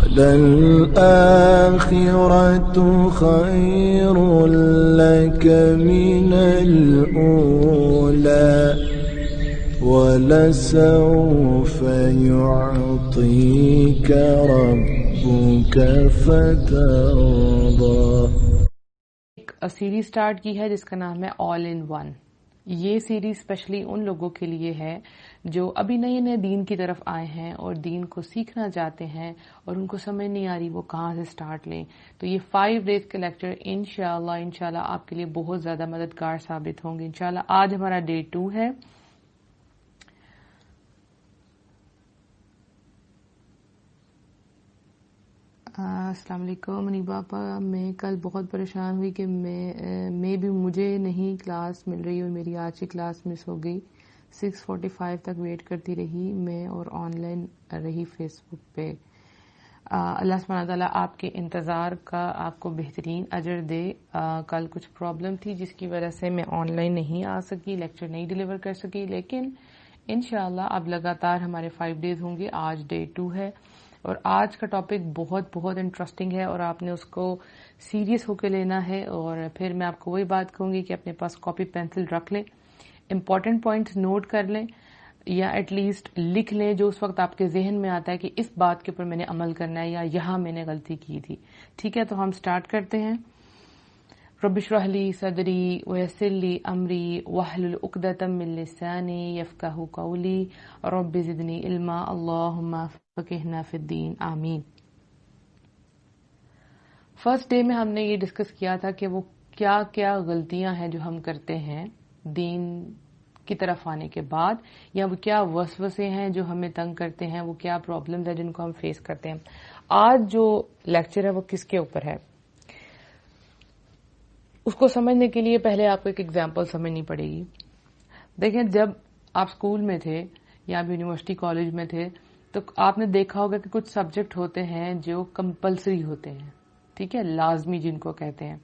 وَلَلْآخِرَةُ خَيْرٌ لَكَ مِنَ الْأُولَى وَلَسَوْفَ يُعْطِيكَ رَبُّكَ فَتَرْضَى۔ ایک سیریز سٹارٹ کی ہے جس کا نام ہے آل ان ون۔ یہ سیریز اسپیشلی ان لوگوں کے لیے ہے جو ابھی نئے نئے دین کی طرف آئے ہیں اور دین کو سیکھنا چاہتے ہیں اور ان کو سمجھ نہیں آ رہی وہ کہاں سے سٹارٹ لیں۔ تو یہ 5 ڈیز کے لیکچر انشاءاللہ آپ کے لیے بہت زیادہ مددگار ثابت ہوں گے انشاءاللہ۔ آج ہمارا ڈے 2 ہے۔ السلام علیکم منیبا پا، میں کل بہت پریشان ہوئی کہ مجھے نہیں کلاس مل رہی اور میری آج کی کلاس مس ہو گئی۔ 6:45 تک ویٹ کرتی رہی میں اور آن لائن رہی فیس بک پہ۔ اللہ سبحانہ تعالیٰ آپ کے انتظار کا آپ کو بہترین اجر دے۔ کل کچھ پرابلم تھی جس کی وجہ سے میں آن لائن نہیں آ سکی، لیکچر نہیں ڈیلیور کر سکی، لیکن انشاءاللہ اب لگاتار ہمارے 5 ڈیز ہوں گے۔ آج ڈے 2 ہے اور آج کا ٹاپک بہت بہت انٹرسٹنگ ہے اور آپ نے اس کو سیریس ہو کے لینا ہے۔ اور پھر میں آپ کو وہی بات کہوں گی کہ اپنے پاس کاپی پینسل رکھ لیں، امپورٹنٹ پوائنٹس نوٹ کر لیں یا ایٹ لیسٹ لکھ لیں جو اس وقت آپ کے ذہن میں آتا ہے کہ اس بات کے اوپر میں نے عمل کرنا ہے یا یہاں میں نے غلطی کی تھی۔ ٹھیک ہے، تو ہم سٹارٹ کرتے ہیں۔ رب اشرح لی صدری ویسر لی امری واحلل عقدۃ من لسانی یفقہوا قولی رب زدنی علما اللہم فقہنا فی الدین آمین۔ فرسٹ ڈے میں ہم نے یہ ڈسکس کیا تھا کہ وہ کیا کیا غلطیاں ہیں جو ہم کرتے ہیں دین کی طرف آنے کے بعد، یا وہ کیا وسوسے ہیں جو ہمیں تنگ کرتے ہیں، وہ کیا پرابلمز ہیں جن کو ہم فیس کرتے ہیں۔ آج جو لیکچر ہے وہ کس کے اوپر ہے، اس کو سمجھنے کے لیے پہلے آپ کو ایک ایگزامپل سمجھنی پڑے گی۔ دیکھیں، جب آپ اسکول میں تھے یا آپ یونیورسٹی کالج میں تھے تو آپ نے دیکھا ہوگا کہ کچھ سبجیکٹ ہوتے ہیں جو کمپلسری ہوتے ہیں، ٹھیک ہے، لازمی جن کو کہتے ہیں،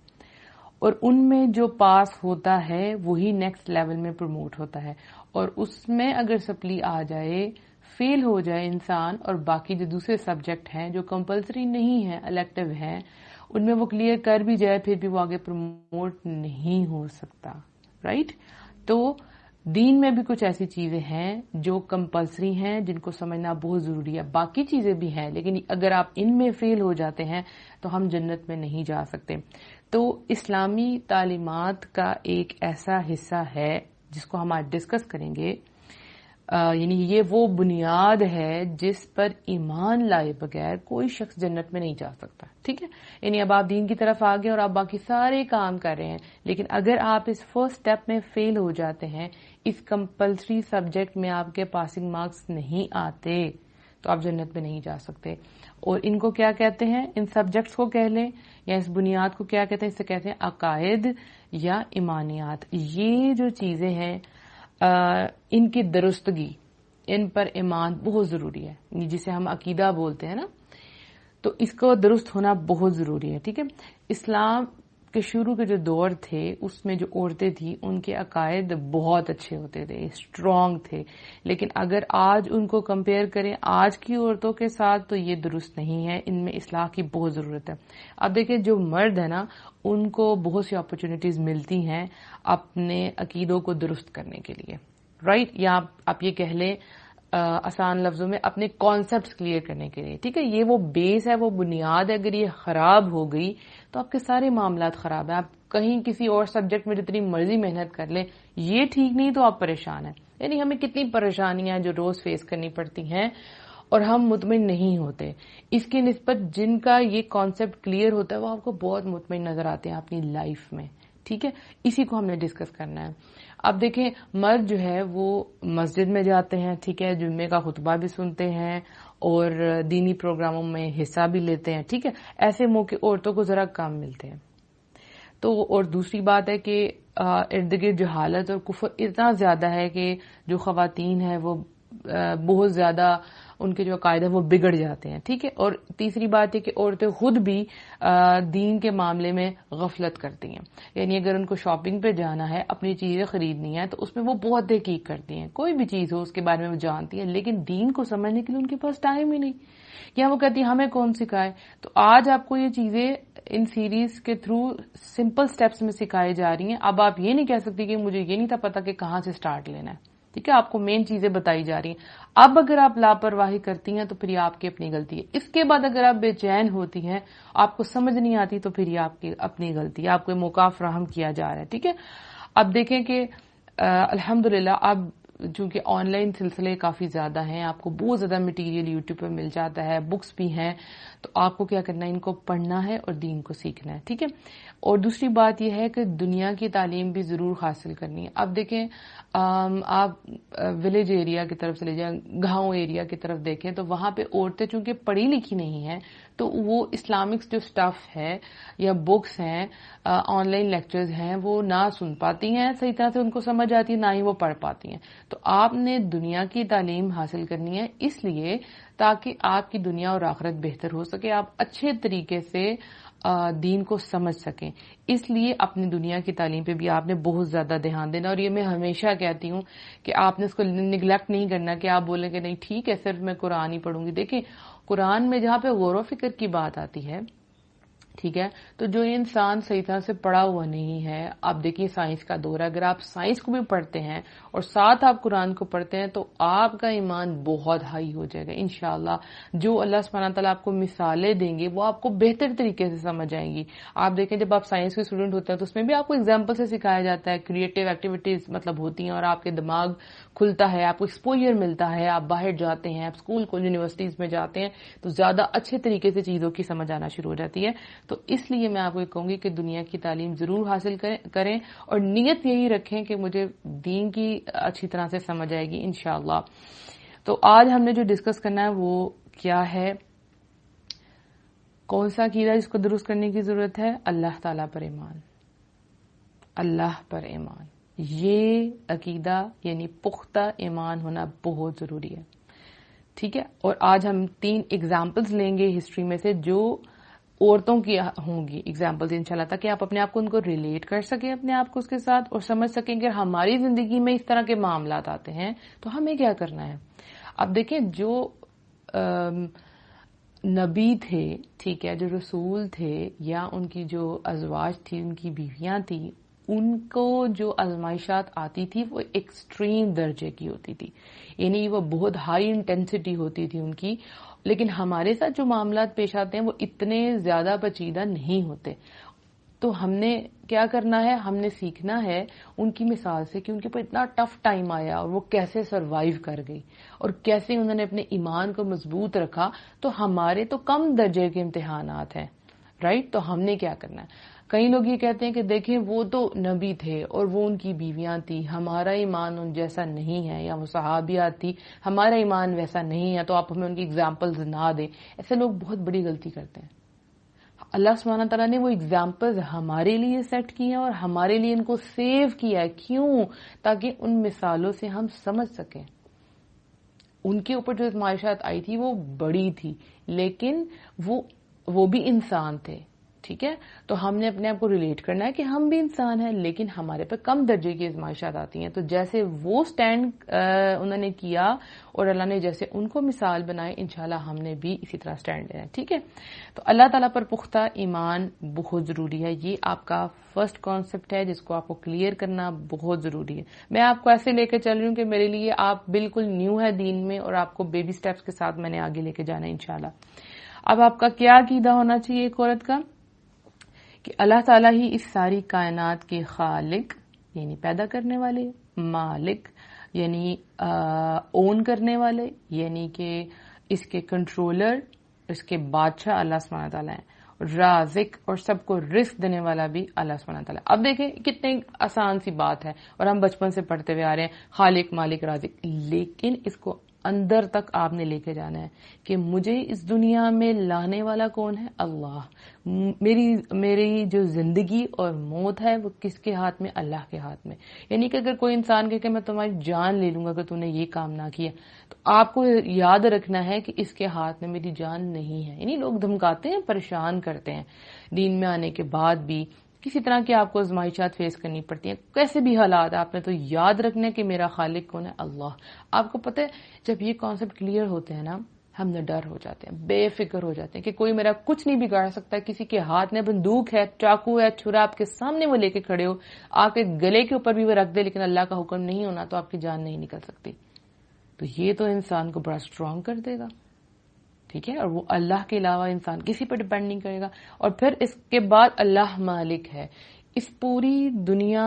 اور ان میں جو پاس ہوتا ہے وہی نیکسٹ لیول میں پروموٹ ہوتا ہے، اور اس میں اگر سپلی آ جائے، فیل ہو جائے انسان، اور باقی جو دوسرے سبجیکٹ ہیں جو کمپلسری نہیں ہیں، الیکٹیو ہیں، ان میں وہ کلیئر کر بھی جائے پھر بھی وہ آگے پروموٹ نہیں ہو سکتا، رائٹ؟ تو دین میں بھی کچھ ایسی چیزیں ہیں جو کمپلسری ہیں جن کو سمجھنا بہت ضروری ہے، باقی چیزیں بھی ہیں لیکن اگر آپ ان میں فیل ہو جاتے ہیں تو ہم جنت میں نہیں جا سکتے۔ تو اسلامی تعلیمات کا ایک ایسا حصہ ہے جس کو ہم آج ڈسکس کریں گے، یعنی یہ وہ بنیاد ہے جس پر ایمان لائے بغیر کوئی شخص جنت میں نہیں جا سکتا، ٹھیک ہے؟ یعنی اب آپ دین کی طرف آگے اور آپ باقی سارے کام کر رہے ہیں، لیکن اگر آپ اس فرسٹ سٹیپ میں فیل ہو جاتے ہیں، اس کمپلسری سبجیکٹ میں آپ کے پاسنگ مارکس نہیں آتے، تو آپ جنت میں نہیں جا سکتے۔ اور ان کو کیا کہتے ہیں، ان سبجیکٹس کو کہہ لیں یا اس بنیاد کو کیا کہتے ہیں، اسے کہتے ہیں عقائد یا ایمانیات۔ یہ جو چیزیں ہیں ان کی درستگی، ان پر ایمان بہت ضروری ہے، جسے ہم عقیدہ بولتے ہیں نا، تو اس کو درست ہونا بہت ضروری ہے، ٹھیک ہے؟ اسلام کے شروع کے جو دور تھے اس میں جو عورتیں تھیں ان کے عقائد بہت اچھے ہوتے تھے، اسٹرانگ تھے، لیکن اگر آج ان کو کمپیئر کریں آج کی عورتوں کے ساتھ تو یہ درست نہیں ہے، ان میں اصلاح کی بہت ضرورت ہے۔ اب دیکھیں، جو مرد ہے نا ان کو بہت سی اپرچونٹیز ملتی ہیں اپنے عقیدوں کو درست کرنے کے لیے، رائٹ؟ یا آپ یہ کہہ لیں آسان لفظوں میں اپنے کانسیپٹس کلیئر کرنے کے لیے، ٹھیک ہے؟ یہ وہ بیس ہے، وہ بنیاد ہے، اگر یہ خراب ہو گئی تو آپ کے سارے معاملات خراب ہیں۔ آپ کہیں کسی اور سبجیکٹ میں جتنی مرضی محنت کر لیں، یہ ٹھیک نہیں تو آپ پریشان ہیں۔ یعنی ہمیں کتنی پریشانیاں جو روز فیس کرنی پڑتی ہیں اور ہم مطمئن نہیں ہوتے، اس کی نسبت جن کا یہ کانسیپٹ کلیئر ہوتا ہے وہ آپ کو بہت مطمئن نظر آتے ہیں اپنی لائف میں، ٹھیک ہے؟ اسی کو ہم نے ڈسکس کرنا ہے۔ اب دیکھیں، مرد جو ہے وہ مسجد میں جاتے ہیں، ٹھیک ہے، جمعے کا خطبہ بھی سنتے ہیں اور دینی پروگراموں میں حصہ بھی لیتے ہیں، ٹھیک ہے؟ ایسے موقع عورتوں کو ذرا کم ملتے ہیں۔ تو اور دوسری بات ہے کہ ارد گرد جہالت اور کفر اتنا زیادہ ہے کہ جو خواتین ہیں وہ بہت زیادہ ان کے جو عقائد ہیں وہ بگڑ جاتے ہیں. ٹھیک ہے. اور تیسری بات یہ کہ عورتیں خود بھی دین کے معاملے میں غفلت کرتی ہیں. یعنی اگر ان کو شاپنگ پہ جانا ہے، اپنی چیزیں خریدنی ہے، تو اس میں وہ بہت تحقیق کرتی ہیں. کوئی بھی چیز ہو اس کے بارے میں وہ جانتی ہیں، لیکن دین کو سمجھنے کے لیے ان کے پاس ٹائم ہی نہیں. یا وہ کہتی ہیں ہمیں کون سکھائے. تو آج آپ کو یہ چیزیں ان سیریز کے تھرو سمپل سٹیپس میں سکھائی جا رہی ہیں. اب آپ یہ نہیں کہہ سکتی کہ مجھے یہ نہیں تھا پتا کہ کہاں سے سٹارٹ لینا ہے. ٹھیک ہے. آپ کو مین چیزیں بتائی جا رہی ہیں. اب اگر آپ لاپرواہی کرتی ہیں تو پھر یہ آپ کی اپنی غلطی ہے. اس کے بعد اگر آپ بے چین ہوتی ہیں، آپ کو سمجھ نہیں آتی، تو پھر یہ آپ کی اپنی غلطی ہے. آپ کو موقع فراہم کیا جا رہا ہے. ٹھیک ہے. اب دیکھیں کہ الحمدللہ اب چونکہ آن لائن سلسلے کافی زیادہ ہیں، آپ کو بہت زیادہ مٹیریل یوٹیوب پہ مل جاتا ہے، بکس بھی ہیں، تو آپ کو کیا کرنا ہے، ان کو پڑھنا ہے اور دین کو سیکھنا ہے. ٹھیک ہے. اور دوسری بات یہ ہے کہ دنیا کی تعلیم بھی ضرور حاصل کرنی ہے. اب دیکھیں آپ ولیج ایریا کی طرف چلے جائیں، گاؤں ایریا کی طرف دیکھیں، تو وہاں پہ عورتیں چونکہ پڑھی لکھی نہیں ہیں، تو وہ اسلامک جو سٹف ہے یا بکس ہیں، آن لائن لیکچرز ہیں، وہ نہ سن پاتی ہیں صحیح طرح سے، ان کو سمجھ آتی ہے، نہ ہی وہ پڑھ پاتی ہیں. تو آپ نے دنیا کی تعلیم حاصل کرنی ہے اس لیے تاکہ آپ کی دنیا اور آخرت بہتر ہو سکے، آپ اچھے طریقے سے دین کو سمجھ سکیں. اس لیے اپنی دنیا کی تعلیم پہ بھی آپ نے بہت زیادہ دھیان دینا. اور یہ میں ہمیشہ کہتی ہوں کہ آپ نے اس کو نگلیکٹ نہیں کرنا کہ آپ بولیں کہ نہیں ٹھیک ہے صرف میں قرآن ہی پڑھوں گی. دیکھیں قرآن میں جہاں پہ غور و فکر کی بات آتی ہے، ٹھیک ہے، تو جو انسان صحیح طرح سے پڑھا ہوا نہیں ہے، آپ دیکھیے سائنس کا دور ہے، اگر آپ سائنس کو بھی پڑھتے ہیں اور ساتھ آپ قرآن کو پڑھتے ہیں تو آپ کا ایمان بہت ہائی ہو جائے گا انشاءاللہ. جو اللہ سبحانہ تعالیٰ آپ کو مثالیں دیں گے وہ آپ کو بہتر طریقے سے سمجھ آئیں گی. آپ دیکھیں جب آپ سائنس کے اسٹوڈنٹ ہوتے ہیں تو اس میں بھی آپ کو ایگزامپل سے سکھایا جاتا ہے، کریٹو ایکٹیویٹیز مطلب ہوتی ہیں اور آپ کے دماغ کھلتا ہے، آپ کو ایکسپوجر ملتا ہے، آپ باہر جاتے ہیں، آپ اسکول کو یونیورسٹیز میں جاتے ہیں تو زیادہ اچھے طریقے سے چیزوں کی سمجھ آنا شروع ہو جاتی ہے. تو اس لیے میں آپ کو کہوں گی کہ دنیا کی تعلیم ضرور حاصل کریں اور نیت یہی رکھیں کہ مجھے دین کی اچھی طرح سے سمجھ آئے گی انشاءاللہ. تو آج ہم نے جو ڈسکس کرنا ہے وہ کیا ہے، کون سا عقیدہ جس کو درست کرنے کی ضرورت ہے؟ اللہ تعالیٰ پر ایمان، اللہ پر ایمان. یہ عقیدہ یعنی پختہ ایمان ہونا بہت ضروری ہے. ٹھیک ہے. اور آج ہم 3 ایگزامپلز لیں گے ہسٹری میں سے جو عورتوں کی ہوں گی ایگزامپلز انشاءاللہ، تاکہ آپ اپنے آپ کو ان کو ریلیٹ کر سکیں اپنے آپ کو اس کے ساتھ اور سمجھ سکیں کہ ہماری زندگی میں اس طرح کے معاملات آتے ہیں تو ہمیں کیا کرنا ہے. اب دیکھیں جو نبی تھے، ٹھیک ہے، جو رسول تھے یا ان کی جو ازواج تھی، ان کی بیویاں تھیں، ان کو جو آزمائشات آتی تھی وہ ایکسٹریم درجے کی ہوتی تھی، یعنی وہ بہت ہائی انٹینسٹی ہوتی تھی ان کی. لیکن ہمارے ساتھ جو معاملات پیش آتے ہیں وہ اتنے زیادہ پیچیدہ نہیں ہوتے. تو ہم نے کیا کرنا ہے، ہم نے سیکھنا ہے ان کی مثال سے کہ ان کے اوپر اتنا ٹف ٹائم آیا اور وہ کیسے سروائیو کر گئی اور کیسے انہوں نے اپنے ایمان کو مضبوط رکھا. تو ہمارے تو کم درجے کے امتحانات ہیں، رائٹ. تو ہم نے کیا کرنا ہے. کئی لوگ یہ کہتے ہیں کہ دیکھیں وہ تو نبی تھے اور وہ ان کی بیویاں تھی، ہمارا ایمان ان جیسا نہیں ہے، یا وہ صحابیات تھی ہمارا ایمان ویسا نہیں ہے، تو آپ ہمیں ان کی ایگزامپلز نہ دیں. ایسے لوگ بہت بڑی غلطی کرتے ہیں. اللہ سبحانہ تعالیٰ نے وہ ایگزامپلز ہمارے لیے سیٹ کی ہیں اور ہمارے لیے ان کو سیو کیا ہے. کیوں؟ تاکہ ان مثالوں سے ہم سمجھ سکیں. ان کے اوپر جو آزمائشات آئی تھی وہ بڑی تھی، لیکن وہ بھی انسان تھے. ٹھیک ہے. تو ہم نے اپنے آپ کو ریلیٹ کرنا ہے کہ ہم بھی انسان ہیں لیکن ہمارے پہ کم درجے کی آزمائشات آتی ہیں. تو جیسے وہ سٹینڈ انہوں نے کیا اور اللہ نے جیسے ان کو مثال بنائے، انشاءاللہ ہم نے بھی اسی طرح سٹینڈ لینا ہے. ٹھیک ہے. تو اللہ تعالیٰ پر پختہ ایمان بہت ضروری ہے. یہ آپ کا فرسٹ کانسیپٹ ہے جس کو آپ کو کلیئر کرنا بہت ضروری ہے. میں آپ کو ایسے لے کے چل رہی ہوں کہ میرے لیے آپ بالکل نیو ہے دین میں اور آپ کو بیبی سٹیپس کے ساتھ میں نے آگے لے کے جانا ہے انشاءاللہ. اب آپ کا کیا عقیدہ ہونا چاہیے ایک عورت کا؟ کہ اللہ تعالیٰ ہی اس ساری کائنات کے خالق یعنی پیدا کرنے والے، مالک یعنی اون کرنے والے یعنی کہ اس کے کنٹرولر، اس کے بادشاہ اللہ سبحانہ تعالیٰ ہیں، رازق اور سب کو رزق دینے والا بھی اللہ سبحانہ تعالیٰ. اب دیکھیں کتنی آسان سی بات ہے اور ہم بچپن سے پڑھتے ہوئے آ رہے ہیں خالق، مالک، رازق. لیکن اس کو اندر تک آپ نے لے کے جانا ہے کہ مجھے اس دنیا میں لانے والا کون ہے؟ اللہ. میری جو زندگی اور موت ہے وہ کس کے ہاتھ میں؟ اللہ کے ہاتھ میں. یعنی کہ اگر کوئی انسان کہے کہ میں تمہاری جان لے لوں گا اگر تم نے یہ کام نہ کیا، تو آپ کو یاد رکھنا ہے کہ اس کے ہاتھ میں میری جان نہیں ہے. یعنی لوگ دھمکاتے ہیں، پریشان کرتے ہیں، دین میں آنے کے بعد بھی کسی طرح کی آپ کو آزمائشات فیس کرنی پڑتی ہیں، کیسے بھی حالات. آپ نے تو یاد رکھنا ہے کہ میرا خالق کون ہے؟ اللہ. آپ کو پتہ ہے جب یہ کانسیپٹ کلیئر ہوتے ہیں نا، ہم نڈر ہو جاتے ہیں، بے فکر ہو جاتے ہیں کہ کوئی میرا کچھ نہیں بگاڑ سکتا. کسی کے ہاتھ میں بندوق ہے، چاقو ہے، چھرا آپ کے سامنے وہ لے کے کھڑے ہو، آپ کے گلے کے اوپر بھی وہ رکھ دے، لیکن اللہ کا حکم نہیں ہونا تو آپ کی جان نہیں نکل سکتی. تو یہ تو انسان کو بڑا اسٹرانگ کر دے گا. ٹھیک ہے، اور وہ اللہ کے علاوہ انسان کسی پر ڈپینڈ نہیں کرے گا. اور پھر اس کے بعد اللہ مالک ہے. اس پوری دنیا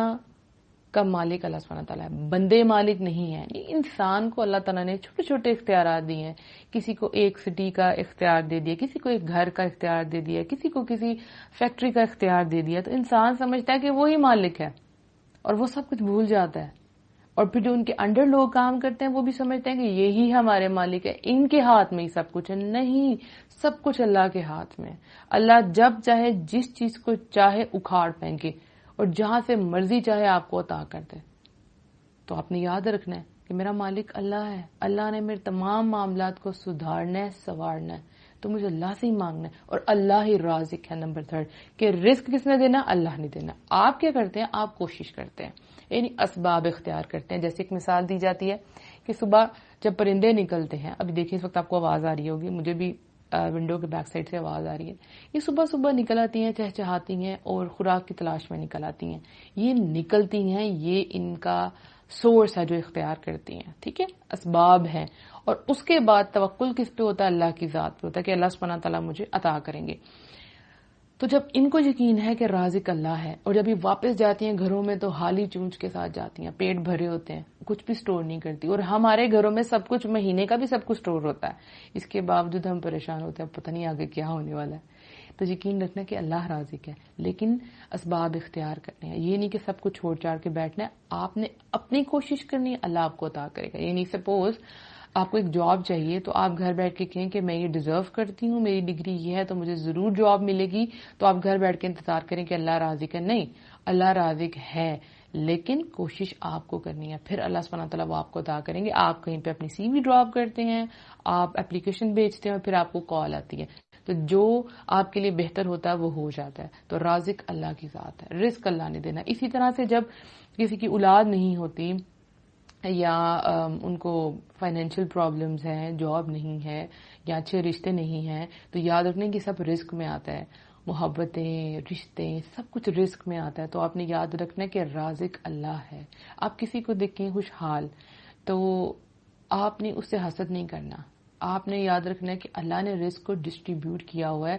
کا مالک اللہ سبحانہ تعالیٰ ہے، بندے مالک نہیں ہے. انسان کو اللہ تعالیٰ نے چھوٹے چھوٹے اختیارات دیے ہیں. کسی کو ایک سٹی کا اختیار دے دیا، کسی کو ایک گھر کا اختیار دے دیا، کسی کو کسی فیکٹری کا اختیار دے دیا. تو انسان سمجھتا ہے کہ وہی مالک ہے اور وہ سب کچھ بھول جاتا ہے. اور پھر جو ان کے انڈر لوگ کام کرتے ہیں وہ بھی سمجھتے ہیں کہ یہی ہمارے مالک ہے، ان کے ہاتھ میں ہی سب کچھ ہے. نہیں، سب کچھ اللہ کے ہاتھ میں. اللہ جب چاہے جس چیز کو چاہے اکھاڑ پھینکے اور جہاں سے مرضی چاہے آپ کو عطا کر دے. تو آپ نے یاد رکھنا ہے کہ میرا مالک اللہ ہے. اللہ نے میرے تمام معاملات کو سدھارنا ہے، سنوارنا ہے. تو مجھے اللہ سے ہی مانگنا ہے. اور اللہ ہی رازق ہے. نمبر 3 کہ رزق کس نے دینا؟ اللہ نے دینا. آپ کیا کرتے ہیں؟ آپ کوشش کرتے ہیں، یعنی اسباب اختیار کرتے ہیں. جیسے ایک مثال دی جاتی ہے کہ صبح جب پرندے نکلتے ہیں، ابھی دیکھیں اس وقت آپ کو آواز آ رہی ہوگی، مجھے بھی ونڈو کے بیک سائڈ سے آواز آ رہی ہے. یہ صبح صبح نکل آتی ہیں، چہچہاتی ہیں اور خوراک کی تلاش میں نکل آتی ہیں. یہ نکلتی ہیں، یہ ان کا سورس ہے جو اختیار کرتی ہیں. ٹھیک ہے، اسباب ہیں. اور اس کے بعد توکل کس پہ ہوتا ہے؟ اللہ کی ذات پہ ہوتا ہے کہ اللہ سبحانہ تعالیٰ مجھے عطا کریں گے. تو جب ان کو یقین ہے کہ رازق اللہ ہے، اور جب یہ واپس جاتی ہیں گھروں میں تو حالی چونچ کے ساتھ جاتی ہیں، پیٹ بھرے ہوتے ہیں، کچھ بھی سٹور نہیں کرتی. اور ہمارے گھروں میں سب کچھ، مہینے کا بھی سب کچھ سٹور ہوتا ہے، اس کے باوجود ہم پریشان ہوتے ہیں، پتہ نہیں آگے کیا ہونے والا ہے. تو یقین رکھنا کہ اللہ رازق ہے، لیکن اسباب اختیار کرنے ہیں. یہ نہیں کہ سب کچھ چھوڑ چھاڑ کے بیٹھنا ہے، آپ نے اپنی کوشش کرنی ہے، اللہ آپ کو عطا کرے گا. یعنی سپوز آپ کو ایک جاب چاہیے تو آپ گھر بیٹھ کے کہیں کہ میں یہ ڈیزرو کرتی ہوں، میری ڈگری یہ ہے تو مجھے ضرور جاب ملے گی، تو آپ گھر بیٹھ کے انتظار کریں کہ اللہ رازق ہے. نہیں، اللہ رازق ہے، لیکن کوشش آپ کو کرنی ہے. پھر اللہ سبحانہ تعالیٰ وہ آپ کو عطا کریں گے. آپ کہیں پہ اپنی سی وی ڈراپ کرتے ہیں، آپ اپلیکیشن بھیجتے ہیں اور پھر آپ کو کال آتی ہے، تو جو آپ کے لیے بہتر ہوتا ہے وہ ہو جاتا ہے. تو رازق اللہ کی ذات ہے، رزق اللہ نے دینا. اسی طرح سے جب کسی کی اولاد نہیں ہوتی یا ان کو فائنینشیل پرابلمز ہیں، جاب نہیں ہے یا اچھے رشتے نہیں ہیں، تو یاد رکھنے کہ سب رزق میں آتا ہے. محبتیں، رشتے، سب کچھ رزق میں آتا ہے. تو آپ نے یاد رکھنا کہ رازق اللہ ہے. آپ کسی کو دیکھیں خوشحال تو آپ نے اس سے حسد نہیں کرنا. آپ نے یاد رکھنا ہے کہ اللہ نے رزق کو ڈسٹریبیوٹ کیا ہوا ہے،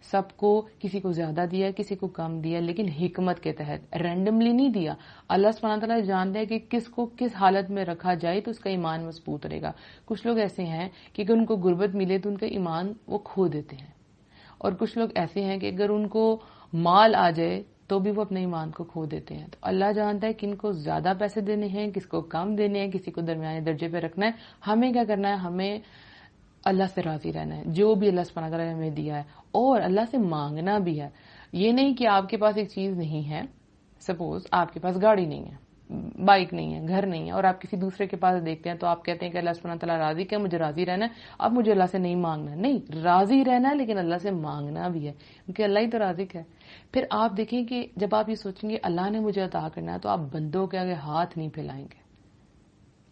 سب کو، کسی کو زیادہ دیا، کسی کو کم دیا، لیکن حکمت کے تحت، رینڈملی نہیں دیا. اللہ سبحانہ تعالیٰ جانتا ہے کہ کس کو کس حالت میں رکھا جائے تو اس کا ایمان مضبوط رہے گا. کچھ لوگ ایسے ہیں کہ اگر ان کو غربت ملے تو ان کا ایمان وہ کھو دیتے ہیں، اور کچھ لوگ ایسے ہیں کہ اگر ان کو مال آ جائے تو بھی وہ اپنے ایمان کو کھو دیتے ہیں. تو اللہ جانتا ہے کن کو زیادہ پیسے دینے ہیں، کس کو کم دینے ہیں، کسی کو درمیانے درجے پہ رکھنا ہے. ہمیں کیا کرنا ہے؟ ہمیں اللہ سے راضی رہنا ہے جو بھی اللہ سبحانہ تعالیٰ نے ہمیں دیا ہے، اور اللہ سے مانگنا بھی ہے. یہ نہیں کہ آپ کے پاس ایک چیز نہیں ہے، سپوز آپ کے پاس گاڑی نہیں ہے، بائک نہیں ہے، گھر نہیں ہے، اور آپ کسی دوسرے کے پاس دیکھتے ہیں تو آپ کہتے ہیں کہ اللہ سبحانہ تعالیٰ راضی ہے، مجھے راضی رہنا ہے، اب مجھے اللہ سے نہیں مانگنا ہے. نہیں، راضی رہنا ہے لیکن اللہ سے مانگنا بھی ہے، کیونکہ اللہ ہی تو رازق ہے. پھر آپ دیکھیں کہ جب آپ یہ سوچیں گے اللہ نے مجھے عطا کرنا ہے تو آپ بندوں کے آگے ہاتھ نہیں پھیلائیں گے،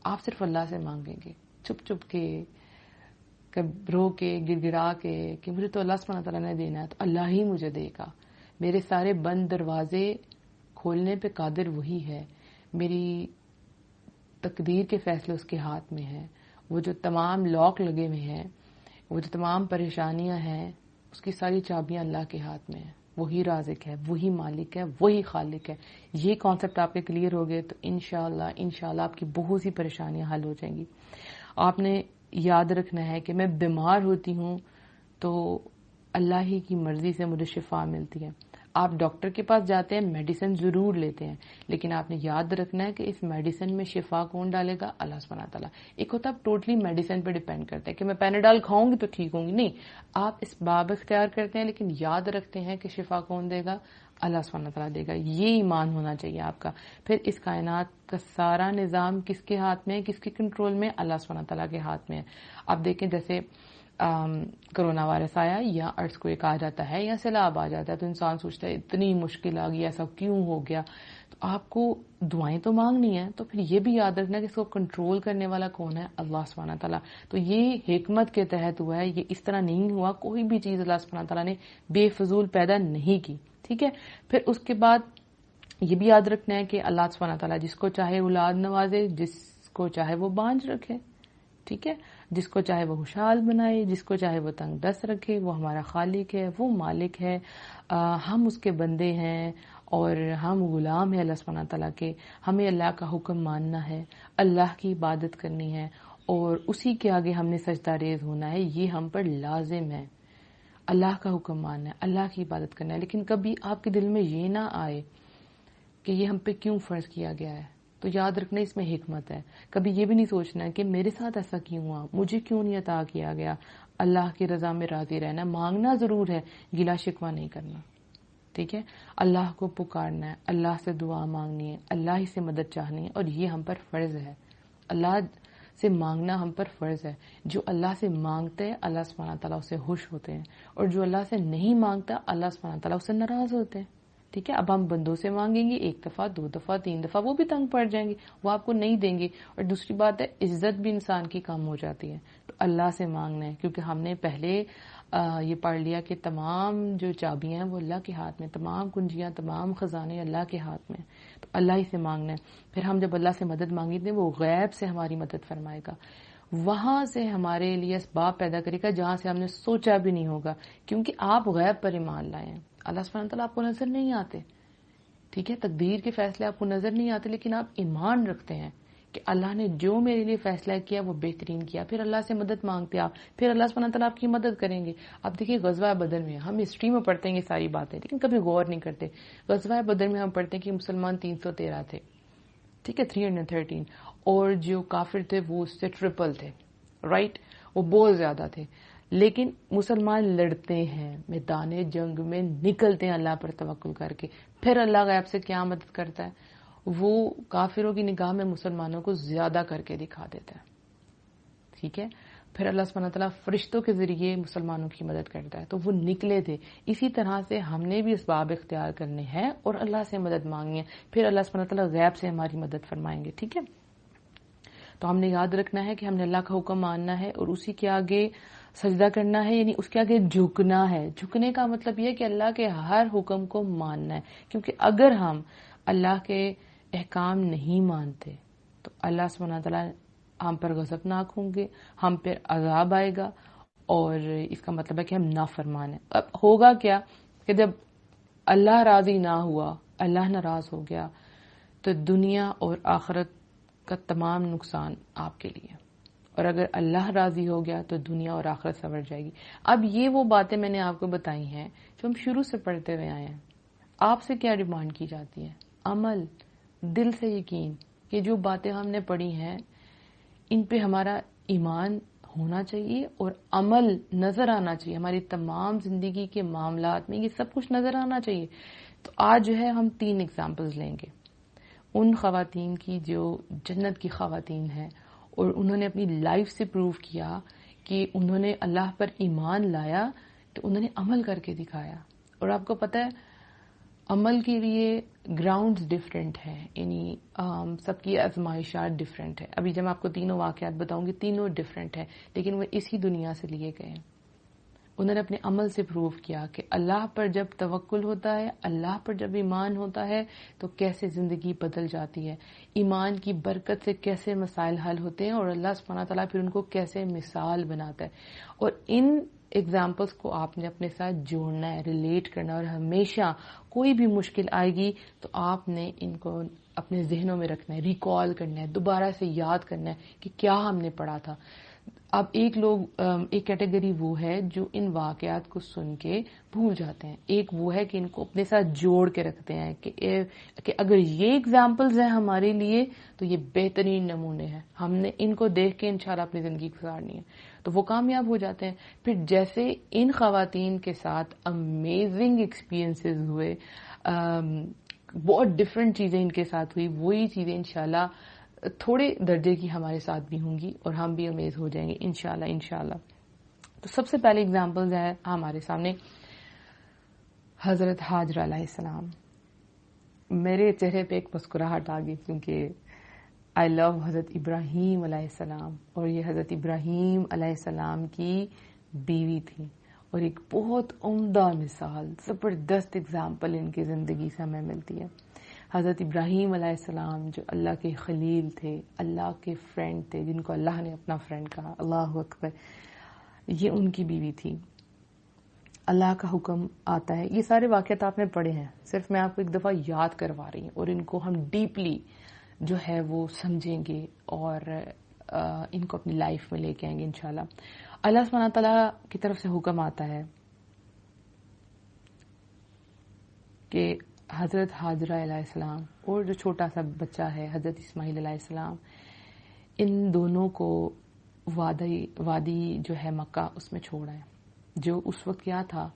آپ صرف اللہ سے مانگیں گے، چھپ چھپ کے، رو کے، گڑ گڑا کے، کہ مجھے تو اللہ سبحانہ تعالیٰ نے دینا ہے تو اللہ ہی مجھے دے گا. میرے سارے بند دروازے کھولنے پہ قادر وہی ہے، میری تقدیر کے فیصلے اس کے ہاتھ میں ہیں. وہ جو تمام لاک لگے ہوئے ہیں، وہ جو تمام پریشانیاں ہیں، اس کی ساری چابیاں اللہ کے ہاتھ میں ہیں. وہی رازق ہے، وہی مالک ہے، وہی خالق ہے. یہ کانسیپٹ آپ کے کلیئر ہو گئے تو انشاءاللہ آپ کی بہت سی پریشانیاں حل ہو جائیں گی. آپ نے یاد رکھنا ہے کہ میں بیمار ہوتی ہوں تو اللہ ہی کی مرضی سے مجھے شفا ملتی ہے. آپ ڈاکٹر کے پاس جاتے ہیں، میڈیسن ضرور لیتے ہیں، لیکن آپ نے یاد رکھنا ہے کہ اس میڈیسن میں شفا کون ڈالے گا؟ اللہ سبحانہ تعالیٰ۔ ایک ہوتا ہے آپ ٹوٹلی میڈیسن پہ ڈیپینڈ کرتے ہیں کہ میں پیناڈول کھاؤں گی تو ٹھیک ہوں گی، نہیں، آپ اس باب اختیار کرتے ہیں لیکن یاد رکھتے ہیں کہ شفا کون دے گا؟ اللہ سبحانہ تعالیٰ دے گا۔ یہ ایمان ہونا چاہیے آپ کا۔ پھر اس کائنات کا سارا نظام کس کے ہاتھ میں ہے، کس کے کنٹرول میں؟ اللہ سبحانہ تعالیٰ کے ہاتھ میں ہے۔ آپ دیکھیں جیسے کرونا وائرس آیا یا ارتھ کوئک آ جاتا ہے یا سیلاب آ جاتا ہے تو انسان سوچتا ہے اتنی مشکل آ گئی، ایسا کیوں ہو گیا؟ تو آپ کو دعائیں تو مانگنی ہیں، تو پھر یہ بھی یاد رکھنا کہ اس کو کنٹرول کرنے والا کون ہے؟ اللہ سبحانہ تعالیٰ۔ تو یہ حکمت کے تحت ہوا ہے، یہ اس طرح نہیں ہوا، کوئی بھی چیز اللہ سبحانہ تعالیٰ نے بے فضول پیدا نہیں کی، ٹھیک ہے۔ پھر اس کے بعد یہ بھی یاد رکھنا ہے کہ اللہ سبحانہ تعالیٰ جس کو چاہے اولاد نوازے، جس کو چاہے وہ بانجھ رکھے، ٹھیک ہے، جس کو چاہے وہ خوشحال بنائے، جس کو چاہے وہ تنگ دست رکھے، وہ ہمارا خالق ہے، وہ مالک ہے، ہم اس کے بندے ہیں اور ہم غلام ہیں اللہ سبحانہ تعالیٰ کے۔ ہمیں اللہ کا حکم ماننا ہے، اللہ کی عبادت کرنی ہے اور اسی کے آگے ہم نے سجدہ ریز ہونا ہے، یہ ہم پر لازم ہے۔ اللہ کا حکم ماننا ہے، اللہ کی عبادت کرنا ہے، لیکن کبھی آپ کے دل میں یہ نہ آئے کہ یہ ہم پہ کیوں فرض کیا گیا ہے، تو یاد رکھنا اس میں حکمت ہے۔ کبھی یہ بھی نہیں سوچنا کہ میرے ساتھ ایسا کیوں ہوا، مجھے کیوں نہیں عطا کیا گیا۔ اللہ کی رضا میں راضی رہنا، مانگنا ضرور ہے، گلا شکوہ نہیں کرنا، ٹھیک ہے۔ اللہ کو پکارنا ہے، اللہ سے دعا مانگنی ہے، اللہ ہی سے مدد چاہنی ہے، اور یہ ہم پر فرض ہے۔ اللہ سے مانگنا ہم پر فرض ہے۔ جو اللہ سے مانگتے ہیں اللہ سبحانہ تعالیٰ اسے خوش ہوتے ہیں، اور جو اللہ سے نہیں مانگتا اللہ سبحانہ تعالیٰ اسے ناراض ہوتے ہیں، ٹھیک ہے۔ اب ہم بندوں سے مانگیں گے 1 دفعہ 2 دفعہ 3 دفعہ، وہ بھی تنگ پڑ جائیں گے، وہ آپ کو نہیں دیں گے، اور دوسری بات ہے عزت بھی انسان کی کم ہو جاتی ہے۔ تو اللہ سے مانگنا ہے، کیونکہ ہم نے پہلے یہ پڑھ لیا کہ تمام جو چابیاں ہیں وہ اللہ کے ہاتھ میں، تمام کنجیاں تمام خزانے اللہ کے ہاتھ میں، تو اللہ ہی سے مانگنا ہے۔ پھر ہم جب اللہ سے مدد مانگیں گے وہ غیب سے ہماری مدد فرمائے گا، وہاں سے ہمارے لیے اسباب پیدا کرے گا جہاں سے ہم نے سوچا بھی نہیں ہوگا، کیونکہ آپ غیب پر ایمان لائے ہیں۔ اللہ سبحانہ تعالیٰ آپ کو نظر نہیں آتے، ٹھیک ہے، تقدیر کے فیصلے آپ کو نظر نہیں آتے، لیکن آپ ایمان رکھتے ہیں کہ اللہ نے جو میرے لیے فیصلہ کیا وہ بہترین کیا۔ پھر اللہ سے مدد مانگتے آپ، پھر اللہ سبحانہ تعالیٰ آپ کی مدد کریں گے۔ اب دیکھیے غزوہ بدر میں ہم ہسٹری میں پڑھتے ہیں یہ ساری باتیں، لیکن کبھی غور نہیں کرتے۔ غزوہ بدر میں ہم پڑھتے ہیں کہ مسلمان 313 تھے، ٹھیک ہے، 313، اور جو کافر تھے وہ اس سے ٹرپل تھے، رائٹ، وہ بہت زیادہ تھے، لیکن مسلمان لڑتے ہیں، میدان جنگ میں نکلتے ہیں اللہ پر توکل کر کے۔ پھر اللہ غیب سے کیا مدد کرتا ہے؟ وہ کافروں کی نگاہ میں مسلمانوں کو زیادہ کر کے دکھا دیتا ہے، ٹھیک ہے۔ پھر اللہ سبحانہ تعالیٰ فرشتوں کے ذریعے مسلمانوں کی مدد کرتا ہے، تو وہ نکلے تھے۔ اسی طرح سے ہم نے بھی اسباب اختیار کرنے ہیں اور اللہ سے مدد مانگنی ہے، پھر اللہ سبحانہ تعالیٰ غیب سے ہماری مدد فرمائیں گے، ٹھیک ہے۔ تو ہم نے یاد رکھنا ہے کہ ہم نے اللہ کا حکم ماننا ہے اور اسی کے آگے سجدہ کرنا ہے، یعنی اس کے آگے جھکنا ہے۔ جھکنے کا مطلب یہ ہے کہ اللہ کے ہر حکم کو ماننا ہے، کیونکہ اگر ہم اللہ کے احکام نہیں مانتے تو اللہ سبحانہ تعالیٰ ہم پر غضبناک ہوں گے، ہم پر عذاب آئے گا، اور اس کا مطلب ہے کہ ہم نافرمان ہیں۔ اب ہوگا کیا کہ جب اللہ راضی نہ ہوا، اللہ ناراض ہو گیا، تو دنیا اور آخرت کا تمام نقصان آپ کے لیے، اور اگر اللہ راضی ہو گیا تو دنیا اور آخرت سنور جائے گی۔ اب یہ وہ باتیں میں نے آپ کو بتائی ہیں جو ہم شروع سے پڑھتے ہوئے آئے ہیں۔ آپ سے کیا ڈیمانڈ کی جاتی ہے؟ عمل، دل سے یقین کہ جو باتیں ہم نے پڑھی ہیں ان پہ ہمارا ایمان ہونا چاہیے اور عمل نظر آنا چاہیے، ہماری تمام زندگی کے معاملات میں یہ سب کچھ نظر آنا چاہیے۔ تو آج جو ہے ہم 3 ایگزامپلز لیں گے ان خواتین کی جو جنت کی خواتین ہیں، اور انہوں نے اپنی لائف سے پروف کیا کہ انہوں نے اللہ پر ایمان لایا تو انہوں نے عمل کر کے دکھایا۔ اور آپ کو پتہ ہے عمل کے لیے گراؤنڈز ڈیفرنٹ ہیں، یعنی سب کی آزمائشات ڈیفرنٹ ہے۔ ابھی جب میں آپ کو تینوں واقعات بتاؤں گی تینوں ڈیفرنٹ ہیں، لیکن وہ اسی دنیا سے لیے گئے ہیں۔ انہوں نے اپنے عمل سے پروف کیا کہ اللہ پر جب توکل ہوتا ہے، اللہ پر جب ایمان ہوتا ہے تو کیسے زندگی بدل جاتی ہے، ایمان کی برکت سے کیسے مسائل حل ہوتے ہیں، اور اللہ سبحانہ تعالیٰ پھر ان کو کیسے مثال بناتا ہے۔ اور ان ایگزامپلس کو آپ نے اپنے ساتھ جوڑنا ہے، ریلیٹ کرنا ہے، اور ہمیشہ کوئی بھی مشکل آئے گی تو آپ نے ان کو اپنے ذہنوں میں رکھنا ہے، ریکال کرنا ہے، دوبارہ سے یاد کرنا ہے کہ کیا ہم نے پڑھا تھا۔ اب ایک کیٹیگری وہ ہے جو ان واقعات کو سن کے بھول جاتے ہیں، ایک وہ ہے کہ ان کو اپنے ساتھ جوڑ کے رکھتے ہیں کہ اگر یہ ایگزامپلز ہیں ہمارے لیے تو یہ بہترین نمونے ہیں، ہم نے ان کو دیکھ کے انشاءاللہ اپنی زندگی گزارنی ہے، تو وہ کامیاب ہو جاتے ہیں۔ پھر جیسے ان خواتین کے ساتھ امیزنگ ایکسپیرینسز ہوئے، بہت ڈفرینٹ چیزیں ان کے ساتھ ہوئی، وہی چیزیں انشاءاللہ تھوڑے درجے کی ہمارے ساتھ بھی ہوں گی اور ہم بھی امیز ہو جائیں گے انشاءاللہ۔ تو سب سے پہلے ایگزامپلز ہیں ہمارے سامنے حضرت ہاجرہ علیہ السلام۔ میرے چہرے پہ ایک مسکراہٹ آ گئی کیونکہ آئی لو حضرت ابراہیم علیہ السلام، اور یہ حضرت ابراہیم علیہ السلام کی بیوی تھی، اور ایک بہت عمدہ مثال، زبردست اگزامپل ان کی زندگی سے ہمیں ملتی ہے۔ حضرت ابراہیم علیہ السلام جو اللہ کے خلیل تھے، اللہ کے فرینڈ تھے، جن کو اللہ نے اپنا فرینڈ کہا، اللہ اکبر، یہ ان کی بیوی تھی۔ اللہ کا حکم آتا ہے، یہ سارے واقعات آپ نے پڑھے ہیں، صرف میں آپ کو ایک دفعہ یاد کروا رہی ہوں، اور ان کو ہم ڈیپلی جو ہے وہ سمجھیں گے اور ان کو اپنی لائف میں لے کے آئیں گے انشاءاللہ۔ اللہ سبحانہ تعالیٰ کی طرف سے حکم آتا ہے کہ حضرت ہاجرہ علیہ السلام اور جو چھوٹا سا بچہ ہے حضرت اسماعیل علیہ السلام، ان دونوں کو وادی جو ہے مکہ اس میں چھوڑا ہے، جو اس وقت کیا تھا،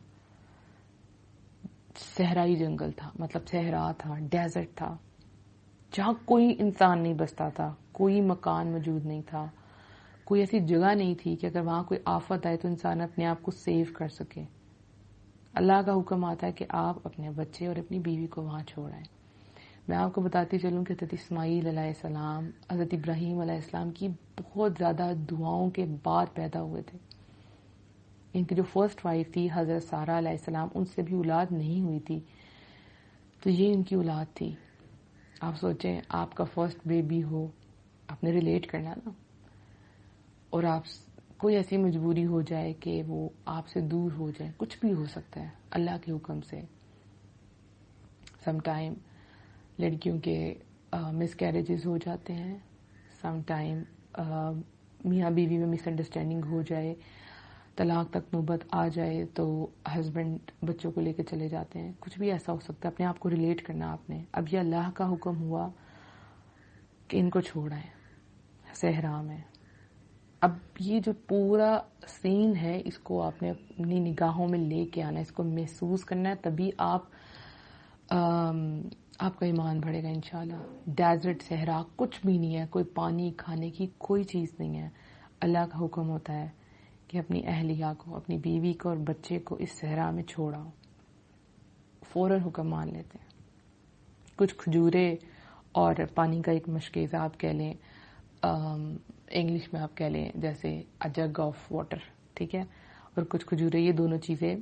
صحرائی جنگل تھا، مطلب صحرا تھا، ڈیزرٹ تھا، جہاں کوئی انسان نہیں بستا تھا، کوئی مکان موجود نہیں تھا، کوئی ایسی جگہ نہیں تھی کہ اگر وہاں کوئی آفت آئے تو انسان اپنے آپ کو سیو کر سکے۔ اللہ کا حکم آتا ہے کہ آپ اپنے بچے اور اپنی بیوی کو وہاں چھوڑائیں۔ میں آپ کو بتاتی چلوں کہ حضرت اسماعیل علیہ السلام حضرت ابراہیم علیہ السلام کی بہت زیادہ دعاؤں کے بعد پیدا ہوئے تھے۔ ان کی جو فرسٹ وائف تھی حضرت سارہ علیہ السلام، ان سے بھی اولاد نہیں ہوئی تھی، تو یہ ان کی اولاد تھی۔ آپ سوچیں، آپ کا فرسٹ بیبی ہو، آپ نے ریلیٹ کرنا نا، اور آپ کوئی ایسی مجبوری ہو جائے کہ وہ آپ سے دور ہو جائے، کچھ بھی ہو سکتا ہے اللہ کے حکم سے۔ سم ٹائم لڑکیوں کے مس کیریجز ہو جاتے ہیں، سم ٹائم میاں بیوی میں مس انڈرسٹینڈنگ ہو جائے، طلاق تک نوبت آ جائے تو ہسبینڈ بچوں کو لے کے چلے جاتے ہیں، کچھ بھی ایسا ہو سکتا ہے، اپنے آپ کو ریلیٹ کرنا آپ نے۔ اب یہ اللہ کا حکم ہوا کہ ان کو چھوڑائیں صحرا میں۔ اب یہ جو پورا سین ہے اس کو آپ نے اپنی نگاہوں میں لے کے آنا ہے، اس کو محسوس کرنا ہے، تبھی آپ کا ایمان بڑھے گا انشاءاللہ۔ ڈیزرٹ، صحرا، کچھ بھی نہیں ہے، کوئی پانی کھانے کی کوئی چیز نہیں ہے، اللہ کا حکم ہوتا ہے کہ اپنی اہلیہ کو، اپنی بیوی کو اور بچے کو اس صحرا میں چھوڑاؤ، فوراً حکم مان لیتے ہیں۔ کچھ کھجورے اور پانی کا ایک مشکیزہ آپ کہہ لیں، انگلش میں آپ کہہ لیں جیسے جگ آف واٹر، ٹھیک ہے، اور کچھ کھجورے، یہ دونوں چیزیں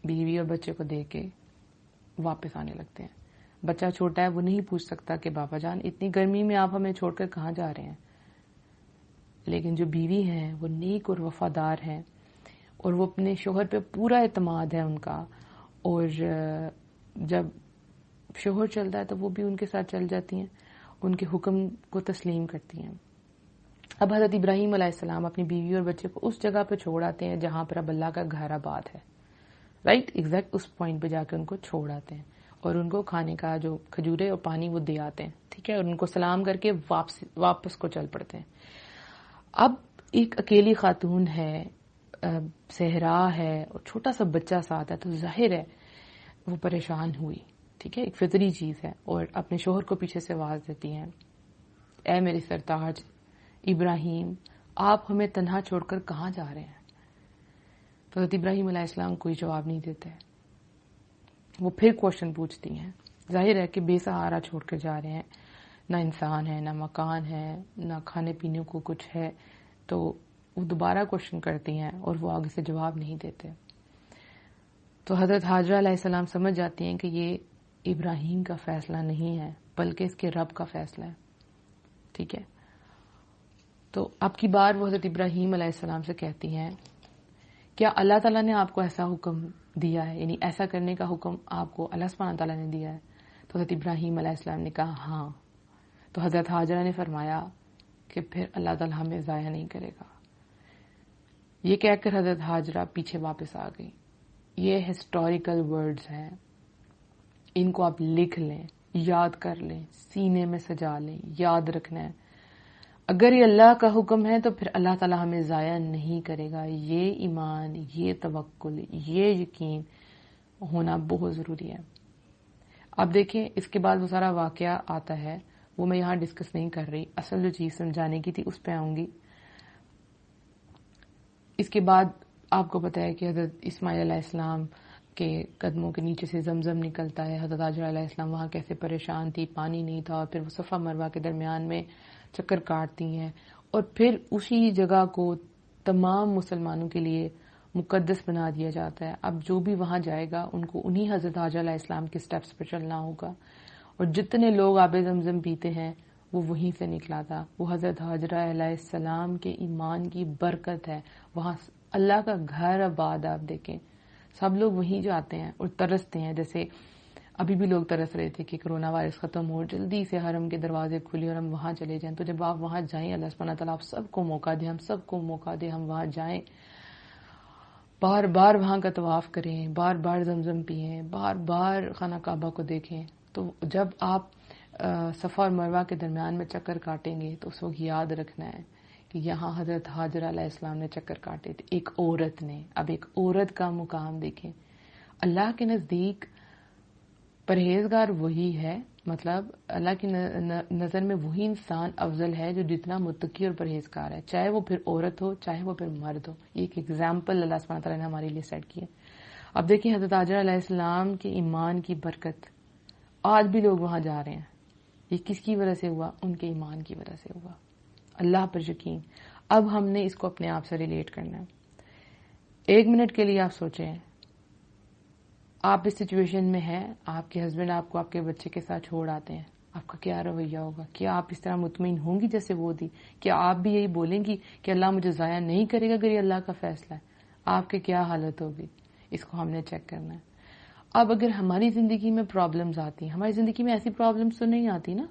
بیوی اور بچے کو دے کے واپس آنے لگتے ہیں۔ بچہ چھوٹا ہے، وہ نہیں پوچھ سکتا کہ بابا جان اتنی گرمی میں آپ ہمیں چھوڑ کر کہاں جا رہے ہیں، لیکن جو بیوی ہیں وہ نیک اور وفادار ہیں، اور وہ اپنے شوہر پہ پورا اعتماد ہے ان کا، اور جب شوہر چلتا ہے تو وہ بھی ان کے ساتھ چل جاتی ہیں، ان کے حکم کو تسلیم کرتی ہیں۔ اب حضرت ابراہیم علیہ السلام اپنی بیوی اور بچے کو اس جگہ پہ چھوڑ آتے ہیں جہاں پر اب اللہ کا گھر آباد ہے، رائٹ، ایگزیکٹ اس پوائنٹ پہ جا کے ان کو چھوڑ آتے ہیں، اور ان کو کھانے کا جو کھجورے اور پانی وہ دے آتے ہیں، ٹھیک ہے، اور ان کو سلام کر کے واپس کو چل پڑتے ہیں۔ اب ایک اکیلی خاتون ہے، صحرا ہے، اور چھوٹا سا بچہ ساتھ ہے، تو ظاہر ہے وہ پریشان ہوئی، ٹھیک ہے، ایک فطری چیز ہے، اور اپنے شوہر کو پیچھے سے آواز دیتی ہیں، اے میرے سرتاج ابراہیم، آپ ہمیں تنہا چھوڑ کر کہاں جا رہے ہیں؟ تو حضرت ابراہیم علیہ السلام کوئی جواب نہیں دیتے، وہ پھر کوشچن پوچھتی ہیں، ظاہر ہے کہ بے سہارا چھوڑ کر جا رہے ہیں، نہ انسان ہے، نہ مکان ہے، نہ کھانے پینے کو کچھ ہے، تو وہ دوبارہ کوشچن کرتی ہیں اور وہ آگے سے جواب نہیں دیتے۔ تو حضرت ہاجرہ علیہ السلام سمجھ جاتی ہیں کہ یہ ابراہیم کا فیصلہ نہیں ہے بلکہ اس کے رب کا فیصلہ ہے، ٹھیک ہے۔ تو اب کی بار وہ حضرت ابراہیم علیہ السلام سے کہتی ہیں، کیا اللہ تعالیٰ نے آپ کو ایسا حکم دیا ہے، یعنی ایسا کرنے کا حکم آپ کو اللہ سبحانہ تعالیٰ نے دیا ہے؟ تو حضرت ابراہیم علیہ السلام نے کہا ہاں۔ تو حضرت ہاجرہ نے فرمایا کہ پھر اللہ تعالیٰ ہمیں ضائع نہیں کرے گا، یہ کہہ کر حضرت ہاجرہ پیچھے واپس آ گئی. یہ ہسٹوریکل ورڈز ہیں، ان کو آپ لکھ لیں، یاد کر لیں، سینے میں سجا لیں، یاد رکھنا ہے. اگر یہ اللہ کا حکم ہے تو پھر اللہ تعالیٰ ہمیں ضائع نہیں کرے گا. یہ ایمان، یہ توکل، یہ یقین ہونا بہت ضروری ہے. اب دیکھیں اس کے بعد وہ سارا واقعہ آتا ہے، وہ میں یہاں ڈسکس نہیں کر رہی، اصل جو چیز سمجھانے کی تھی اس پہ آؤں گی. اس کے بعد آپ کو پتا ہے کہ حضرت اسماعیل علیہ السلام کے قدموں کے نیچے سے زمزم نکلتا ہے. حضرت ہاجرہ علیہ السلام وہاں کیسے پریشان تھی، پانی نہیں تھا، اور پھر وہ صفا مروہ کے درمیان میں چکر کاٹتی ہیں، اور پھر اسی جگہ کو تمام مسلمانوں کے لیے مقدس بنا دیا جاتا ہے. اب جو بھی وہاں جائے گا ان کو انہی حضرت ہاجرہ علیہ السلام کے سٹیپس پر چلنا ہوگا، اور جتنے لوگ آب زمزم پیتے ہیں وہ وہیں سے نکلا تھا. وہ حضرت ہاجرہ علیہ السلام کے ایمان کی برکت ہے. وہاں اللہ کا گھر آباد، آپ دیکھیں سب لوگ وہیں جاتے ہیں اور ترستے ہیں. جیسے ابھی بھی لوگ ترس رہے تھے کہ کرونا وائرس ختم ہو، جلدی سے حرم کے دروازے کھلے اور ہم وہاں چلے جائیں. تو جب آپ وہاں جائیں، اللہ سبحانہ تعالیٰ آپ سب کو موقع دے، ہم سب کو موقع دے، ہم وہاں جائیں، بار بار وہاں کا طواف کریں، بار بار زمزم پئیں، بار بار خانہ کعبہ کو دیکھیں. تو جب آپ صفا اور مروہ کے درمیان میں چکر کاٹیں گے تو اس وقت یاد رکھنا ہے کہ یہاں حضرت ہاجرہ علیہ السلام نے چکر کاٹے تھے، ایک عورت نے. اب ایک عورت کا مقام دیکھیں. اللہ کے نزدیک پرہیزگار وہی ہے، مطلب اللہ کی نظر میں وہی انسان افضل ہے جو جتنا متقی اور پرہیزگار ہے، چاہے وہ پھر عورت ہو چاہے وہ پھر مرد ہو. یہ ایک ایگزامپل اللہ سبحانہ تعالیٰ نے ہمارے لیے سیٹ کی ہے. اب دیکھیں حضرت ہاجرہ علیہ السلام کے ایمان کی برکت، آج بھی لوگ وہاں جا رہے ہیں. یہ کس کی وجہ سے ہوا؟ ان کے ایمان کی وجہ سے ہوا، اللہ پر یقین. اب ہم نے اس کو اپنے آپ سے ریلیٹ کرنا ہے. 1 منٹ کے لیے آپ سوچیں، آپ اس سچویشن میں ہیں، آپ کے ہسبینڈ آپ کو آپ کے بچے کے ساتھ چھوڑ آتے ہیں، آپ کا کیا رویہ ہوگا؟ کیا آپ اس طرح مطمئن ہوں گی جیسے وہ تھی؟ کیا آپ بھی یہی بولیں گی کہ اللہ مجھے ضائع نہیں کرے گا اگر یہ اللہ کا فیصلہ ہے؟ آپ کی کیا حالت ہوگی؟ اس کو ہم نے چیک کرنا ہے. اب اگر ہماری زندگی میں پرابلمز آتی ہیں، ہماری زندگی میں ایسی پرابلمز تو نہیں آتی نا،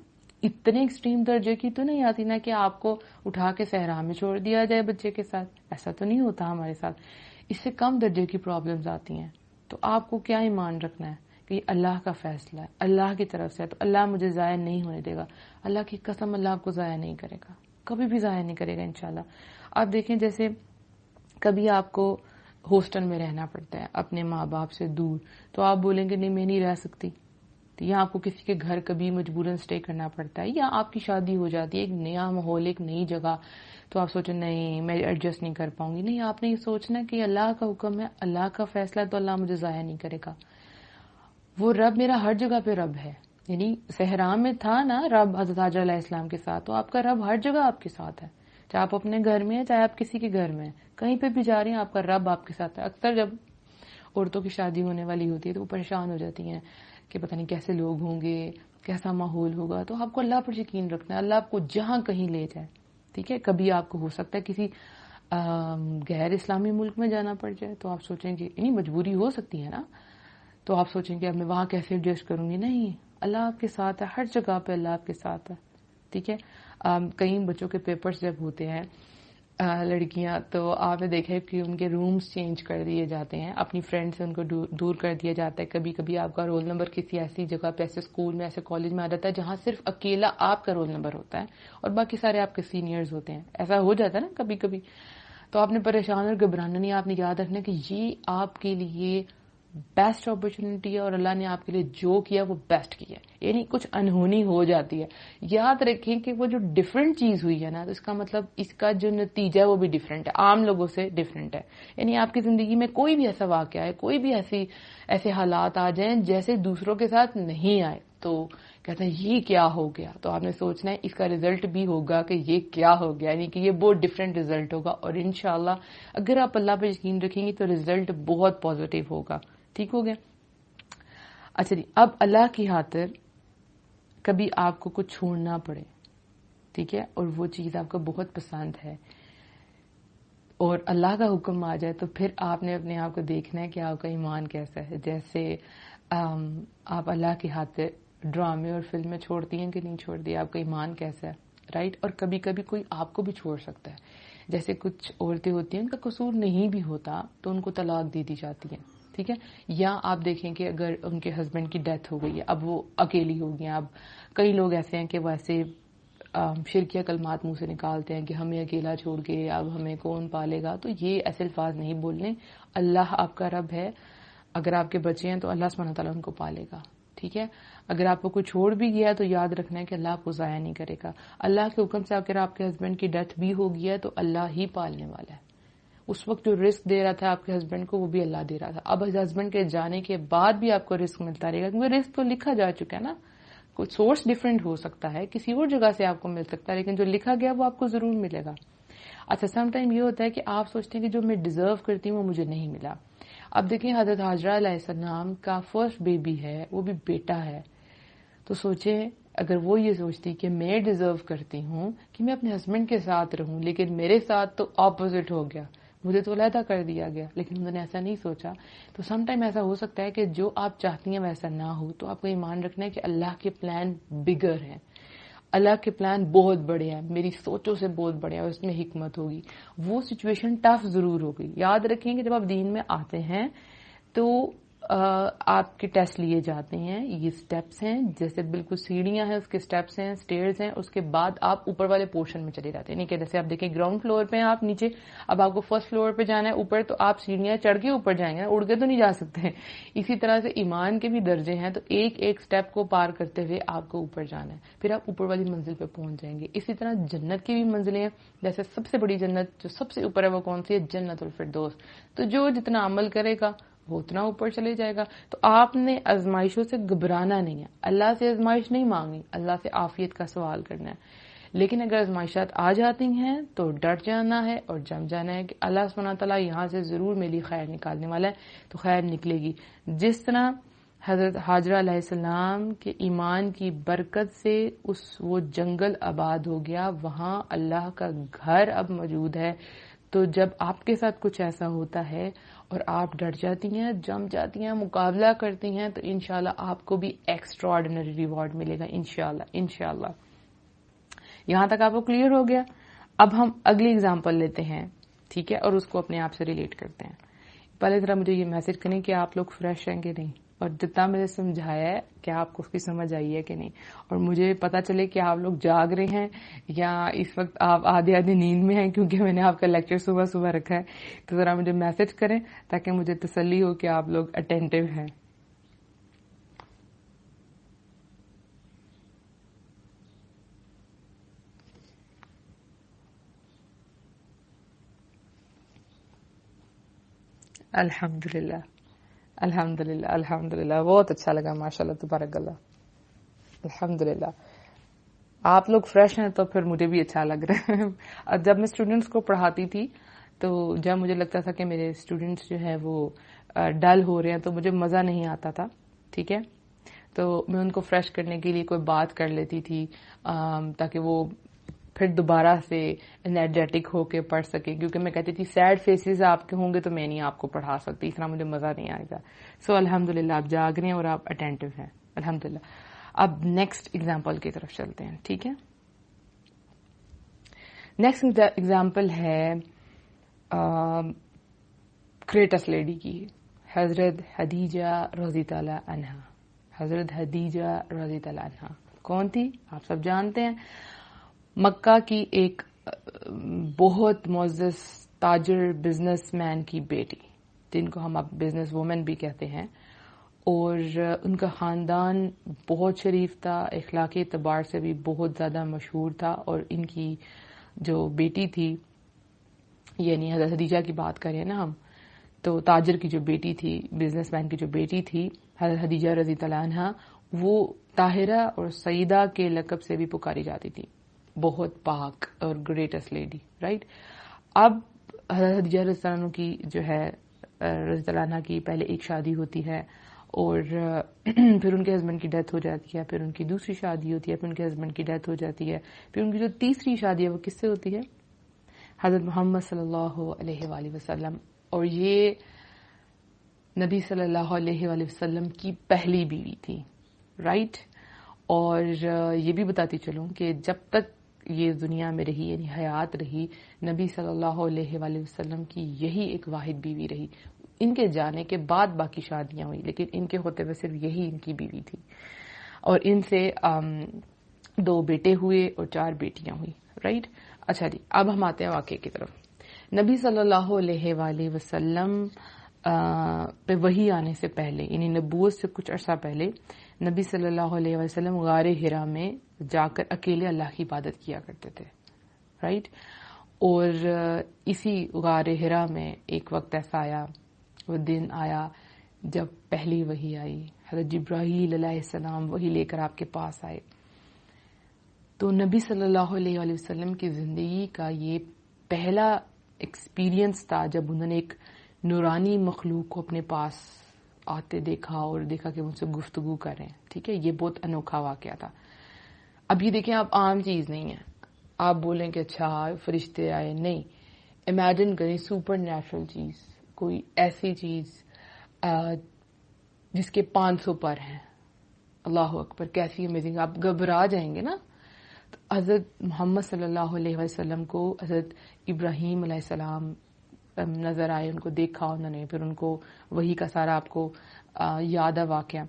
اتنے ایکسٹریم درجے کی تو نہیں آتی نا کہ آپ کو اٹھا کے صحرا میں چھوڑ دیا جائے بچے کے ساتھ. ایسا تو نہیں ہوتا ہمارے ساتھ. اس سے کم درجے کی پرابلمز آتی ہیں. تو آپ کو کیا ایمان رکھنا ہے کہ یہ اللہ کا فیصلہ ہے، اللہ کی طرف سے ہے، تو اللہ مجھے ضائع نہیں ہونے دے گا. اللہ کی قسم، اللہ آپ کو ضائع نہیں کرے گا، کبھی بھی ضائع نہیں کرے گا انشاءاللہ. آپ دیکھیں جیسے کبھی آپ کو ہاسٹل میں رہنا پڑتا ہے اپنے ماں باپ سے دور، تو آپ بولیں گے نہیں میں نہیں رہ سکتی. یا آپ کو کسی کے گھر کبھی مجبوراً اسٹے کرنا پڑتا ہے، یا آپ کی شادی ہو جاتی ہے، ایک نیا ماحول، ایک نئی جگہ، تو آپ سوچیں نہیں میں ایڈجسٹ نہیں کر پاؤں گی. نہیں، آپ نے یہ سوچنا کہ اللہ کا حکم ہے، اللہ کا فیصلہ ہے، تو اللہ مجھے ضائع نہیں کرے گا. وہ رب میرا ہر جگہ پہ رب ہے. یعنی صحرا میں تھا نا رب حضرت ہاجرہ علیہ السلام کے ساتھ، تو آپ کا رب ہر جگہ آپ کے ساتھ ہے، چاہے آپ اپنے گھر میں ہیں چاہے آپ کسی کے گھر میں ہیں، کہیں پہ بھی جا رہے ہیں آپ کا رب آپ کے ساتھ ہے. اکثر جب عورتوں کی شادی ہونے والی ہوتی ہے تو وہ پریشان ہو جاتی ہیں کہ پتہ نہیں کیسے لوگ ہوں گے، کیسا ماحول ہوگا. تو آپ کو اللہ پر یقین رکھنا ہے، اللہ آپ کو جہاں کہیں لے جائے. ٹھیک ہے، کبھی آپ کو ہو سکتا ہے کسی غیر اسلامی ملک میں جانا پڑ جائے، تو آپ سوچیں کہ نہیں مجبوری ہو سکتی ہے نا، تو آپ سوچیں کہ اب میں وہاں کیسے ایڈجسٹ کروں گی. نہیں، اللہ آپ کے ساتھ ہے، ہر جگہ پہ اللہ آپ کے ساتھ ہے. ٹھیک ہے. کئی بچوں کے پیپرز جب ہوتے ہیں لڑکیاں، تو آپ نے دیکھا ہے کہ ان کے رومز چینج کر دیے جاتے ہیں، اپنی فرینڈ سے ان کو دور کر دیا جاتا ہے. کبھی کبھی آپ کا رول نمبر کسی ایسی جگہ پہ، ایسے اسکول میں، ایسے کالج میں آ جاتا ہے جہاں صرف اکیلا آپ کا رول نمبر ہوتا ہے اور باقی سارے آپ کے سینئرز ہوتے ہیں. ایسا ہو جاتا ہے نا کبھی کبھی. تو آپ نے پریشان اور گھبرانا نہیں، آپ نے یاد رکھنا کہ یہ آپ کے لیے بیسٹ اپرچونٹی ہے اور اللہ نے آپ کے لیے جو کیا وہ بیسٹ کیا ہے. یعنی کچھ انہونی ہو جاتی ہے، یاد رکھیں کہ وہ جو ڈفرینٹ چیز ہوئی ہے نا، تو اس کا مطلب اس کا جو نتیجہ ہے وہ بھی ڈفرینٹ ہے، عام لوگوں سے ڈفرینٹ ہے. یعنی آپ کی زندگی میں کوئی بھی ایسا واقعہ ہے، کوئی بھی ایسے حالات آ جائیں جیسے دوسروں کے ساتھ نہیں آئے، تو کہتے ہیں یہ کیا ہو گیا، تو آپ نے سوچنا ہے اس کا ریزلٹ بھی ہوگا کہ یہ کیا ہو گیا، یعنی کہ یہ بہت ڈفرینٹ ریزلٹ ہوگا. اور انشاءاللہ اگر آپ اللہ پہ یقین رکھیں گے تو ریزلٹ بہت پازیٹیو ہوگا. ٹھیک ہو گیا. اچھا جی، اب اللہ کی خاطر کبھی آپ کو کچھ چھوڑنا پڑے، ٹھیک ہے، اور وہ چیز آپ کو بہت پسند ہے اور اللہ کا حکم آ جائے، تو پھر آپ نے اپنے آپ کو دیکھنا ہے کہ آپ کا ایمان کیسا ہے. جیسے آپ اللہ کی خاطر ڈرامے اور فلمیں چھوڑتی ہیں کہ نہیں چھوڑتی، آپ کا ایمان کیسا ہے، رائٹ. اور کبھی کبھی کوئی آپ کو بھی چھوڑ سکتا ہے. جیسے کچھ عورتیں ہوتی ہیں ان کا قصور نہیں بھی ہوتا تو ان کو طلاق دے دی جاتی ہے، ٹھیک ہے. یا آپ دیکھیں کہ اگر ان کے ہسبینڈ کی ڈیتھ ہو گئی ہے، اب وہ اکیلی ہو گئی ہیں. اب کئی لوگ ایسے ہیں کہ وہ ایسے شرکیہ کلمات منہ سے نکالتے ہیں کہ ہمیں اکیلا چھوڑ کے اب ہمیں کون پالے گا. تو یہ ایسے الفاظ نہیں بولنے. اللہ آپ کا رب ہے، اگر آپ کے بچے ہیں تو اللہ سبحانہ تعالیٰ ان کو پالے گا، ٹھیک ہے. اگر آپ کو کوئی چھوڑ بھی گیا تو یاد رکھنا ہے کہ اللہ آپ کو ضائع نہیں کرے گا. اللہ کے حکم سے اگر آپ کے ہسبینڈ کی ڈیتھ بھی ہو گیا تو اللہ ہی پالنے والا ہے. اس وقت جو رزق دے رہا تھا آپ کے ہسبینڈ کو وہ بھی اللہ دے رہا تھا. اب ہسبینڈ کے جانے کے بعد بھی آپ کو رزق ملتا رہے گا کیونکہ رزق تو لکھا جا چکا ہے نا. کوئی سورس ڈفرینٹ ہو سکتا ہے، کسی اور جگہ سے آپ کو مل سکتا ہے، لیکن جو لکھا گیا وہ آپ کو ضرور ملے گا. اچھا، سم ٹائم یہ ہوتا ہے کہ آپ سوچتے ہیں کہ جو میں ڈیزرو کرتی ہوں وہ مجھے نہیں ملا. اب دیکھیں حضرت حاجرہ علیہ السلام کا فرسٹ بیبی ہے، وہ بھی بیٹا ہے. تو سوچیں اگر وہ یہ سوچتی کہ میں ڈیزرو کرتی ہوں کہ میں اپنے ہسبینڈ کے ساتھ رہوں، لیکن میرے ساتھ تو اپوزٹ ہو گیا، مجھے تو علیحدہ کر دیا گیا، لیکن انہوں نے ایسا نہیں سوچا. تو سم ٹائم ایسا ہو سکتا ہے کہ جو آپ چاہتی ہیں ویسا نہ ہو. تو آپ کو ایمان رکھنا ہے کہ اللہ کے پلان بگر ہیں، اللہ کے پلان بہت بڑے ہیں، میری سوچوں سے بہت بڑے ہیں، اور اس میں حکمت ہوگی. وہ سچویشن ٹف ضرور ہوگی. یاد رکھیں کہ جب آپ دین میں آتے ہیں تو آپ کے ٹیسٹ لیے جاتے ہیں. یہ سٹیپس ہیں، جیسے بالکل سیڑھیاں ہیں، اس کے سٹیپس ہیں، سٹیئرز ہیں. اس کے بعد آپ اوپر والے پورشن میں چلے جاتے ہیں. نہیں کہ جیسے آپ دیکھیں گراؤنڈ فلور پہ ہیں آپ، نیچے اب آپ کو فرسٹ فلور پہ جانا ہے اوپر، تو آپ سیڑھیاں چڑھ کے اوپر جائیں گے، اڑ کے تو نہیں جا سکتے. اسی طرح سے ایمان کے بھی درجے ہیں، تو ایک ایک سٹیپ کو پار کرتے ہوئے آپ کو اوپر جانا ہے، پھر آپ اوپر والی منزل پہ پہنچ جائیں گے. اسی طرح جنت کی بھی منزلیں ہیں. جیسے سب سے بڑی جنت جو سب سے اوپر ہے وہ کون سی ہے؟ جنت الفردوس. تو جو جتنا عمل کرے گا وہ اتنا اوپر چلے جائے گا. تو آپ نے آزمائشوں سے گھبرانا نہیں ہے. اللہ سے آزمائش نہیں مانگنی، اللہ سے عافیت کا سوال کرنا ہے. لیکن اگر آزمائشات آ جاتی ہیں تو ڈٹ جانا ہے اور جم جانا ہے کہ اللہ سبحانہ تعالیٰ یہاں سے ضرور میری خیر نکالنے والا ہے. تو خیر نکلے گی. جس طرح حضرت حاجرہ علیہ السلام کے ایمان کی برکت سے وہ جنگل آباد ہو گیا، وہاں اللہ کا گھر اب موجود ہے. تو جب آپ کے ساتھ کچھ ایسا ہوتا ہے اور آپ ڈٹ جاتی ہیں، جم جاتی ہیں، مقابلہ کرتی ہیں، تو انشاءاللہ آپ کو بھی ایکسٹرا آرڈنری ریوارڈ ملے گا انشاءاللہ. یہاں تک آپ کو کلیئر ہو گیا؟ اب ہم اگلی اگزامپل لیتے ہیں، ٹھیک ہے، اور اس کو اپنے آپ سے ریلیٹ کرتے ہیں. پہلے ذرا مجھے یہ میسج کریں کہ آپ لوگ فریش ہیں کہ نہیں، اور جتنا میں نے سمجھایا ہے کیا آپ کو اس کی سمجھ آئی ہے کہ نہیں، اور مجھے پتا چلے کہ آپ لوگ جاگ رہے ہیں یا اس وقت آپ آدھی نیند میں ہیں، کیونکہ میں نے آپ کا لیکچر صبح صبح رکھا ہے. تو ذرا مجھے میسج کریں تاکہ مجھے تسلی ہو کہ آپ لوگ اٹینٹو ہیں. الحمدللہ الحمدللہ الحمدللہ، بہت اچھا لگا، ماشاءاللہ تبارک اللہ. الحمدللہ آپ لوگ فریش ہیں تو پھر مجھے بھی اچھا لگ رہا ہے. جب میں اسٹوڈنٹس کو پڑھاتی تھی تو جب مجھے لگتا تھا کہ میرے اسٹوڈنٹس جو ہیں وہ ڈل ہو رہے ہیں تو مجھے مزہ نہیں آتا تھا، ٹھیک ہے. تو میں ان کو فریش کرنے کے لیے کوئی بات کر لیتی تھی تاکہ وہ پھر دوبارہ سے انرجیٹک ہو کے پڑھ سکے، کیونکہ میں کہتی تھی سیڈ فیسز آپ کے ہوں گے تو میں نہیں آپ کو پڑھا سکتی، اس طرح مجھے مزہ نہیں آئے گا. سو الحمدللہ آپ جاگ رہے ہیں اور آپ اٹینٹو ہیں، الحمدللہ. اب نیکسٹ ایگزامپل کی طرف چلتے ہیں، ٹھیک ہے. نیکسٹ ایگزامپل ہے گریٹسٹ لیڈی کی، حضرت خدیجہ رضی اللہ عنہا. حضرت خدیجہ رضی اللہ عنہا کون تھی؟ آپ سب جانتے ہیں. مکہ کی ایک بہت معزز تاجر بزنس مین کی بیٹی، جن کو ہم اب بزنس وومن بھی کہتے ہیں، اور ان کا خاندان بہت شریف تھا، اخلاقی اعتبار سے بھی بہت زیادہ مشہور تھا. اور ان کی جو بیٹی تھی، یعنی حضرت خدیجہ کی بات کریں نا ہم، تو تاجر کی جو بیٹی تھی، بزنس مین کی جو بیٹی تھی حضرت خدیجہ رضی اللہ عنہا، وہ طاہرہ اور سیدہ کے لقب سے بھی پکاری جاتی تھی. بہت پاک اور گریٹسٹ لیڈی، رائٹ. اب حضرت خدیجہ رضی اللہ عنہ کی جو ہے رضی اللہ عنہ کی پہلے ایک شادی ہوتی ہے، اور پھر ان کے ہسبینڈ کی ڈیتھ ہو جاتی ہے، پھر ان کی دوسری شادی ہوتی ہے، پھر ان کے ہسبینڈ کی ڈیتھ ہو جاتی ہے، پھر ان کی جو تیسری شادی ہے وہ کس سے ہوتی ہے؟ حضرت محمد صلی اللہ علیہ وآلہ وسلم. اور یہ نبی صلی اللہ علیہ وآلہ وسلم کی پہلی بیوی تھی، رائٹ. اور یہ بھی بتاتی چلوں کہ جب تک یہ دنیا میں رہی یعنی حیات رہی، نبی صلی اللہ علیہ وآلہ وسلم کی یہی ایک واحد بیوی رہی. ان کے جانے کے بعد باقی شادیاں ہوئی، لیکن ان کے ہوتے ہوئے صرف یہی ان کی بیوی تھی. اور ان سے 2 بیٹے ہوئے اور 4 بیٹیاں ہوئی. رائٹ. اچھا جی، اب ہم آتے ہیں واقعے کی طرف. نبی صلی اللہ علیہ وآلہ وسلم پہ وحی آنے سے پہلے یعنی نبوت سے کچھ عرصہ پہلے نبی صلی اللہ علیہ وسلم غار حرا میں جا کر اکیلے اللہ کی عبادت کیا کرتے تھے. رائٹ. اور اسی غار حرا میں ایک وقت ایسا آیا، وہ دن آیا جب پہلی وحی آئی. حضرت جبرائیل علیہ السلام وحی لے کر آپ کے پاس آئے. تو نبی صلی اللہ علیہ وآلہ وسلم کی زندگی کا یہ پہلا ایکسپیرینس تھا جب انہوں نے ایک نورانی مخلوق کو اپنے پاس آتے دیکھا اور دیکھا کہ ان سے گفتگو کر رہے ہیں. ٹھیک ہے، یہ بہت انوکھا واقعہ تھا. اب یہ دیکھیں، آپ عام چیز نہیں ہے. آپ بولیں کہ اچھا فرشتے آئے، نہیں. امیجن کریں سپر نیچرل چیز، کوئی ایسی چیز جس کے 500 پر ہیں. اللہ اکبر، کیسی امیزنگ. آپ گھبرا جائیں گے نا. تو حضرت محمد صلی اللہ علیہ وسلم کو حضرت ابراہیم علیہ السلام نظر آئے، ان کو دیکھا انہوں نے، پھر ان کو وحی کا سارا آپ کو یاد ہے واقعہ.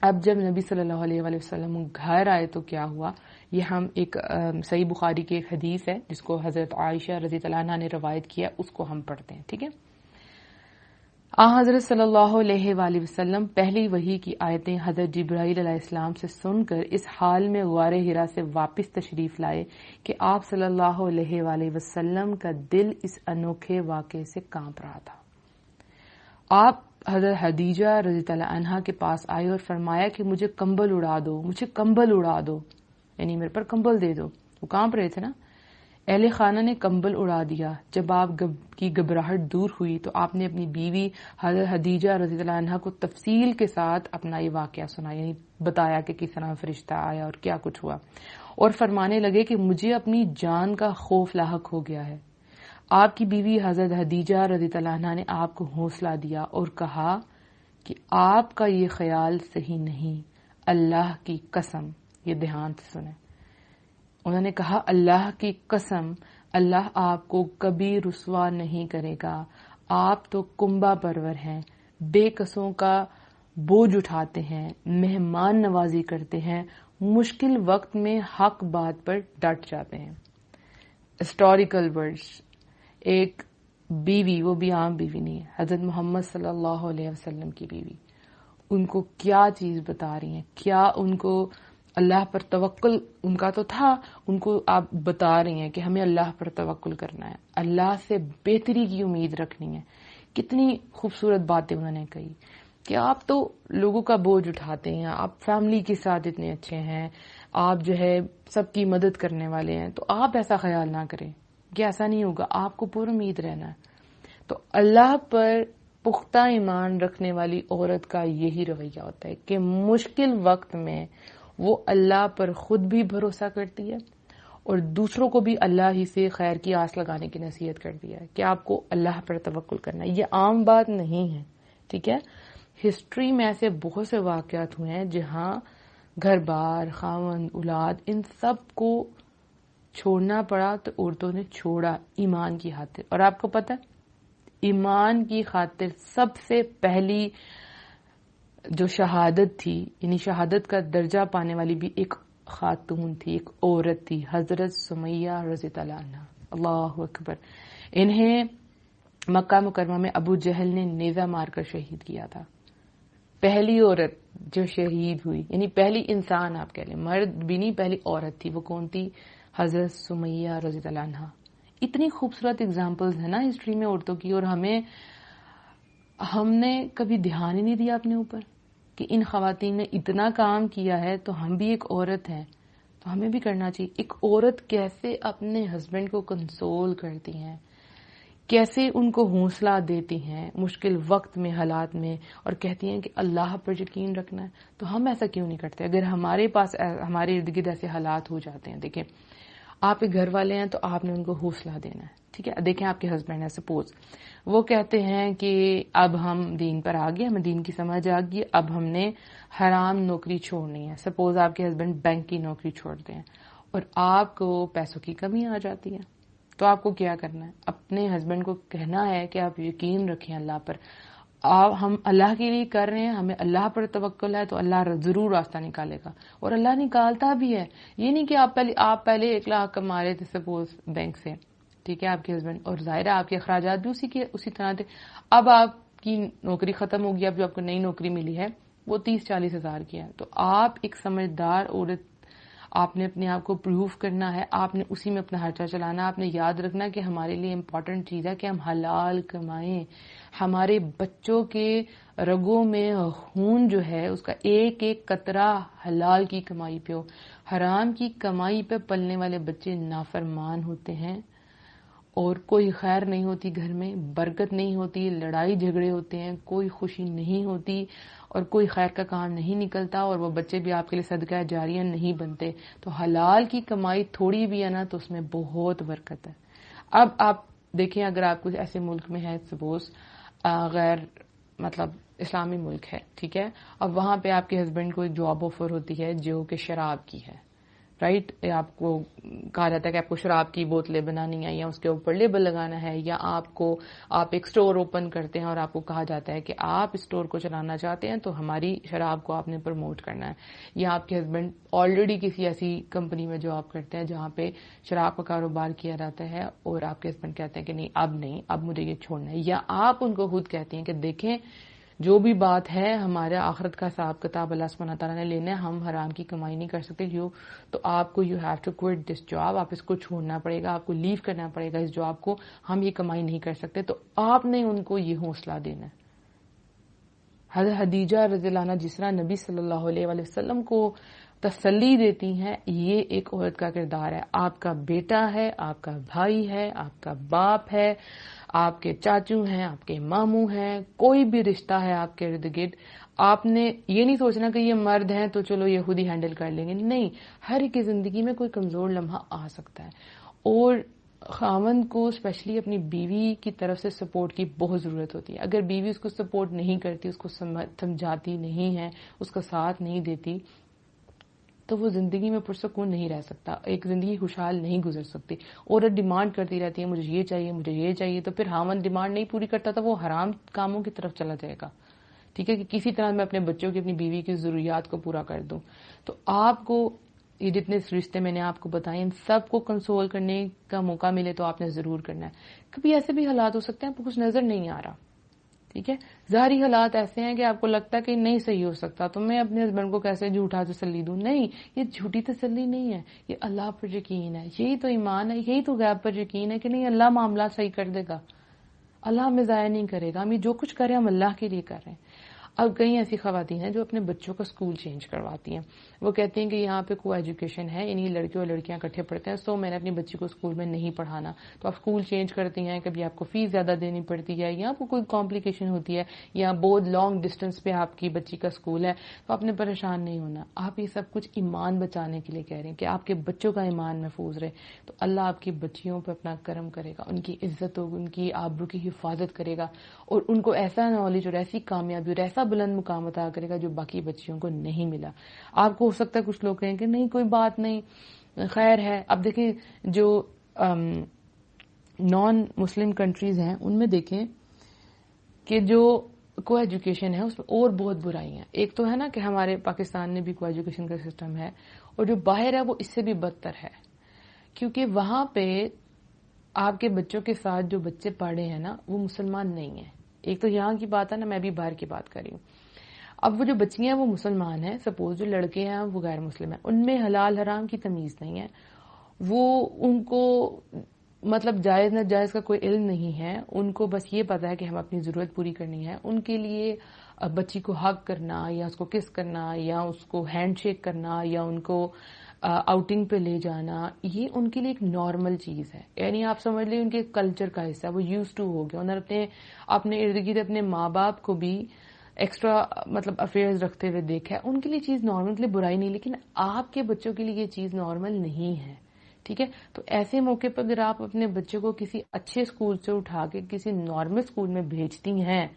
اب جب نبی صلی اللہ علیہ وآلہ وسلم گھر آئے تو کیا ہوا، یہ ہم ایک صحیح بخاری کی ایک حدیث ہے جس کو حضرت عائشہ رضی اللہ عنہا نے روایت کیا، اس کو ہم پڑھتے ہیں. ٹھیک ہے. حضرت صلی اللہ علیہ وآلہ وسلم پہلی وحی کی آیتیں حضرت جبرائیل علیہ السلام سے سن کر اس حال میں غار حرا سے واپس تشریف لائے کہ آپ صلی اللہ علیہ وآلہ وسلم کا دل اس انوکھے واقعے سے کانپ رہا تھا. آپ حضرت خدیجہ رضی اللہ عنہا کے پاس آئے اور فرمایا کہ مجھے کمبل اڑا دو، مجھے کمبل اڑا دو، یعنی میرے پر کمبل دے دو. وہ کانپ رہے تھے نا. اہل خانہ نے کمبل اڑا دیا. جب آپ کی گھبراہٹ دور ہوئی تو آپ نے اپنی بیوی حضرت خدیجہ رضی اللہ عنہا کو تفصیل کے ساتھ اپنا یہ واقعہ سنایا، یعنی بتایا کہ کس طرح فرشتہ آیا اور کیا کچھ ہوا، اور فرمانے لگے کہ مجھے اپنی جان کا خوف لاحق ہو گیا ہے. آپ کی بیوی حضرت خدیجہ رضی اللہ عنہا نے آپ کو حوصلہ دیا اور کہا کہ آپ کا یہ خیال صحیح نہیں، اللہ کی قسم. یہ دھیان سے سنیں. انہوں نے کہا اللہ کی قسم اللہ آپ کو کبھی رسوا نہیں کرے گا. آپ تو کنبہ پرور ہیں، بے کسوں کا بوجھ اٹھاتے ہیں، مہمان نوازی کرتے ہیں، مشکل وقت میں حق بات پر ڈٹ جاتے ہیں. Historical words. ایک بیوی، وہ بھی عام بیوی نہیں ہے، حضرت محمد صلی اللہ علیہ وسلم کی بیوی، ان کو کیا چیز بتا رہی ہیں، کیا ان کو اللہ پر توکل ان کا تو تھا، ان کو آپ بتا رہی ہیں کہ ہمیں اللہ پر توکل کرنا ہے، اللہ سے بہتری کی امید رکھنی ہے. کتنی خوبصورت باتیں انہوں نے کہی کہ آپ تو لوگوں کا بوجھ اٹھاتے ہیں، آپ فیملی کے ساتھ اتنے اچھے ہیں، آپ جو ہے سب کی مدد کرنے والے ہیں، تو آپ ایسا خیال نہ کریں کہ ایسا نہیں ہوگا، آپ کو پر امید رہنا ہے. تو اللہ پر پختہ ایمان رکھنے والی عورت کا یہی رویہ ہوتا ہے کہ مشکل وقت میں وہ اللہ پر خود بھی بھروسہ کرتی ہے اور دوسروں کو بھی اللہ ہی سے خیر کی آس لگانے کی نصیحت کرتی ہے کہ آپ کو اللہ پر توکل کرنا ہے. یہ عام بات نہیں ہے. ٹھیک ہے. ہسٹری میں ایسے بہت سے واقعات ہوئے ہیں جہاں گھر بار، خاوند، اولاد، ان سب کو چھوڑنا پڑا تو عورتوں نے چھوڑا ایمان کی خاطر. اور آپ کو پتہ ہے ایمان کی خاطر سب سے پہلی جو شہادت تھی، یعنی شہادت کا درجہ پانے والی بھی ایک خاتون تھی، ایک عورت تھی، حضرت سمیہ رضی اللہ عنہا. اللہ اکبر. انہیں مکہ مکرمہ میں ابو جہل نے نیزہ مار کر شہید کیا تھا. پہلی عورت جو شہید ہوئی، یعنی پہلی انسان آپ کہہ لیں، مرد بھی نہیں، پہلی عورت تھی. وہ کون تھی؟ حضرت سمیہ رضی اللہ عنہا. اتنی خوبصورت اگزامپلز ہیں نا ہسٹری میں عورتوں کی، اور ہم نے کبھی دھیان ہی نہیں دیا اپنے اوپر کہ ان خواتین نے اتنا کام کیا ہے، تو ہم بھی ایک عورت ہیں تو ہمیں بھی کرنا چاہیے. ایک عورت کیسے اپنے ہسبینڈ کو کنسول کرتی ہیں، کیسے ان کو حوصلہ دیتی ہیں مشکل وقت میں، حالات میں، اور کہتی ہیں کہ اللہ پر یقین رکھنا ہے. تو ہم ایسا کیوں نہیں کرتے؟ اگر ہمارے پاس ہمارے ارد گرد ایسے حالات ہو جاتے ہیں، دیکھیں آپ کے گھر والے ہیں تو آپ نے ان کو حوصلہ دینا ہے. ٹھیک ہے. دیکھیں آپ کے ہسبینڈ ہیں، سپوز وہ کہتے ہیں کہ اب ہم دین پر آ گئے، ہمیں دین کی سمجھ آ گئی، اب ہم نے حرام نوکری چھوڑنی ہے. سپوز آپ کے ہسبینڈ بینک کی نوکری چھوڑتے ہیں اور آپ کو پیسوں کی کمی آ جاتی ہے، تو آپ کو کیا کرنا ہے؟ اپنے ہسبینڈ کو کہنا ہے کہ آپ یقین رکھیں اللہ پر، ہم اللہ کے لیے کر رہے ہیں، ہمیں اللہ پر توکل ہے، تو اللہ ضرور راستہ نکالے گا، اور اللہ نکالتا بھی ہے۔ یہ نہیں کہ آپ پہلے 1 لاکھ کما رہے تھے سپوز بینک سے، ٹھیک ہے، آپ کے ہسبینڈ، اور ظاہر ہے آپ کے اخراجات بھی اسی طرح تھے، اب آپ کی نوکری ختم ہوگی، اب جو آپ کو نئی نوکری ملی ہے وہ 30-40 ہزار کی ہے، تو آپ ایک سمجھدار عورت، آپ نے اپنے آپ کو پروف کرنا ہے، آپ نے اسی میں اپنا خرچہ چلانا، آپ نے یاد رکھنا کہ ہمارے لیے امپورٹنٹ چیز ہے کہ ہم حلال کمائیں، ہمارے بچوں کے رگوں میں خون جو ہے اس کا ایک ایک قطرہ حلال کی کمائی پہ ہو۔ حرام کی کمائی پہ پلنے والے بچے نافرمان ہوتے ہیں، اور کوئی خیر نہیں ہوتی، گھر میں برکت نہیں ہوتی، لڑائی جھگڑے ہوتے ہیں، کوئی خوشی نہیں ہوتی، اور کوئی خیر کا کام نہیں نکلتا، اور وہ بچے بھی آپ کے لیے صدقہ جاریہ نہیں بنتے۔ تو حلال کی کمائی تھوڑی بھی ہے نا تو اس میں بہت برکت ہے۔ اب آپ دیکھیں، اگر آپ کچھ ایسے ملک میں ہے، سپوز غیر مطلب اسلامی ملک ہے، ٹھیک ہے، اب وہاں پہ آپ کے ہسبینڈ کو ایک جاب آفر ہوتی ہے جو کہ شراب کی ہے، رائٹ، آپ کو کہا جاتا ہے کہ آپ کو شراب کی بوتلیں بنانی ہے یا اس کے اوپر لیبل لگانا ہے، یا آپ ایک سٹور اوپن کرتے ہیں اور آپ کو کہا جاتا ہے کہ آپ اس سٹور کو چلانا چاہتے ہیں تو ہماری شراب کو آپ نے پروموٹ کرنا ہے، یا آپ کے ہسبینڈ آلریڈی کسی ایسی کمپنی میں جاب کرتے ہیں جہاں پہ شراب کا کاروبار کیا جاتا ہے، اور آپ کے ہسبینڈ کہتے ہیں کہ نہیں، اب مجھے یہ چھوڑنا ہے، یا آپ ان کو خود کہتے ہیں کہ دیکھیں جو بھی بات ہے، ہمارے آخرت کا حساب کتاب اللہ سبحانہ تعالیٰ نے لینا ہے، ہم حرام کی کمائی نہیں کر سکتے، تو آپ کو you have to quit this job, آپ اس کو چھوڑنا پڑے گا، آپ کو لیو کرنا پڑے گا اس جاب کو، ہم یہ کمائی نہیں کر سکتے، تو آپ نے ان کو یہ حوصلہ دینا ہے۔ حضرت خدیجہ رضی اللہ عنہا جس طرح نبی صلی اللہ علیہ وآلہ وسلم کو تسلی دیتی ہیں، یہ ایک عورت کا کردار ہے۔ آپ کا بیٹا ہے، آپ کا بھائی ہے، آپ کا باپ ہے، آپ کے چاچو ہیں، آپ کے ماموں ہیں، کوئی بھی رشتہ ہے آپ کے ارد گرد، آپ نے یہ نہیں سوچنا کہ یہ مرد ہیں تو چلو یہ خود ہی ہینڈل کر لیں گے، نہیں، ہر ایک کی زندگی میں کوئی کمزور لمحہ آ سکتا ہے، اور خاوند کو اسپیشلی اپنی بیوی کی طرف سے سپورٹ کی بہت ضرورت ہوتی ہے۔ اگر بیوی اس کو سپورٹ نہیں کرتی، اس کو سمجھاتی نہیں ہے، اس کا ساتھ نہیں دیتی، تو وہ زندگی میں پرسکون نہیں رہ سکتا، ایک زندگی خوشحال نہیں گزر سکتی۔ عورت ڈیمانڈ کرتی رہتی ہے، مجھے یہ چاہیے، مجھے یہ چاہیے، تو پھر خاوند ڈیمانڈ نہیں پوری کرتا تو وہ حرام کاموں کی طرف چلا جائے گا، ٹھیک ہے، کہ کسی طرح میں اپنے بچوں کی، اپنی بیوی کی ضروریات کو پورا کر دوں۔ تو آپ کو یہ جتنے رشتے میں نے آپ کو بتائے، ان سب کو کنسول کرنے کا موقع ملے تو آپ نے ضرور کرنا ہے۔ کبھی ایسے بھی حالات ہو سکتے ہیں آپ کو کچھ نظر نہیں آ رہا، ٹھیک ہے، ظاہری حالات ایسے ہیں کہ آپ کو لگتا ہے کہ نہیں صحیح ہو سکتا، تو میں اپنے ہسبینڈ کو کیسے جھوٹا تسلی دوں؟ نہیں، یہ جھوٹی تسلی نہیں ہے، یہ اللہ پر یقین ہے، یہی تو ایمان ہے، یہی تو غیب پر یقین ہے کہ نہیں، اللہ معاملات صحیح کر دے گا، اللہ ہمیں ضائع نہیں کرے گا، ہم جو کچھ کریں ہم اللہ کے لیے کر رہے ہیں۔ اب کئی ایسی خواتین ہیں جو اپنے بچوں کا اسکول چینج کرواتی ہیں، وہ کہتی ہیں کہ یہاں پہ کو ایجوکیشن ہے، یعنی لڑکے اور لڑکیاں اکٹھے پڑھتے ہیں، سو میں نے اپنی بچی کو اسکول میں نہیں پڑھانا، تو آپ اسکول چینج کرتی ہیں، کبھی آپ کو فیس زیادہ دینی پڑتی ہے، یا آپ کو کوئی کمپلیکیشن ہوتی ہے، یا بہت لانگ ڈسٹینس پہ آپ کی بچی کا اسکول ہے، تو آپ نے پریشان نہیں ہونا، آپ یہ سب کچھ ایمان بچانے کے لیے کہہ رہے ہیں کہ آپ کے بچوں کا ایمان محفوظ رہے، تو اللہ آپ کی بچیوں پہ اپنا کرم کرے گا، ان کی عزت ہوگی، ان کی آبرو کی حفاظت کرے گا، اور ان کو ایسا نالج اور ایسی کامیابی اور ایسا بلند مقام عطا کرے گا جو باقی بچیوں کو نہیں ملا۔ آپ کو ہو سکتا ہے کچھ لوگ کہیں کہ نہیں کوئی بات نہیں، خیر ہے۔ اب دیکھیں جو نان مسلم کنٹریز ہیں ان میں دیکھیں کہ جو کو ایجوکیشن ہے اس میں اور بہت برائی ہیں۔ ایک تو ہے نا کہ ہمارے پاکستان میں بھی کو ایجوکیشن کا سسٹم ہے، اور جو باہر ہے وہ اس سے بھی بدتر ہے، کیونکہ وہاں پہ آپ کے بچوں کے ساتھ جو بچے پڑھے ہیں نا وہ مسلمان نہیں ہیں۔ ایک تو یہاں کی بات ہے نا، میں بھی باہر کی بات کر رہی ہوں۔ اب وہ جو بچیاں ہیں وہ مسلمان ہیں، سپوز جو لڑکے ہیں وہ غیر مسلم ہیں، ان میں حلال حرام کی تمیز نہیں ہے، وہ ان کو مطلب جائز ناجائز کا کوئی علم نہیں ہے، ان کو بس یہ پتا ہے کہ ہم اپنی ضرورت پوری کرنی ہے۔ ان کے لیے بچی کو ہگ کرنا یا اس کو کس کرنا یا اس کو ہینڈ شیک کرنا یا ان کو آؤٹنگ پہ لے جانا، یہ ان کے لیے ایک نارمل چیز ہے، یعنی آپ سمجھ لیں ان کے کلچر کا حصہ، وہ یوز ٹو ہو گیا، انہوں نے اپنے ارد گرد اپنے ماں باپ کو بھی ایکسٹرا مطلب افیئرز رکھتے ہوئے دیکھا ہے، ان کے لیے چیز نارمل، کے لیے برائی نہیں، لیکن آپ کے بچوں کے لیے یہ چیز نارمل نہیں ہے، ٹھیک ہے۔ تو ایسے موقع پر اگر آپ اپنے بچے کو کسی اچھے اسکول سے اٹھا کے کسی نارمل اسکول میں بھیجتی ہیں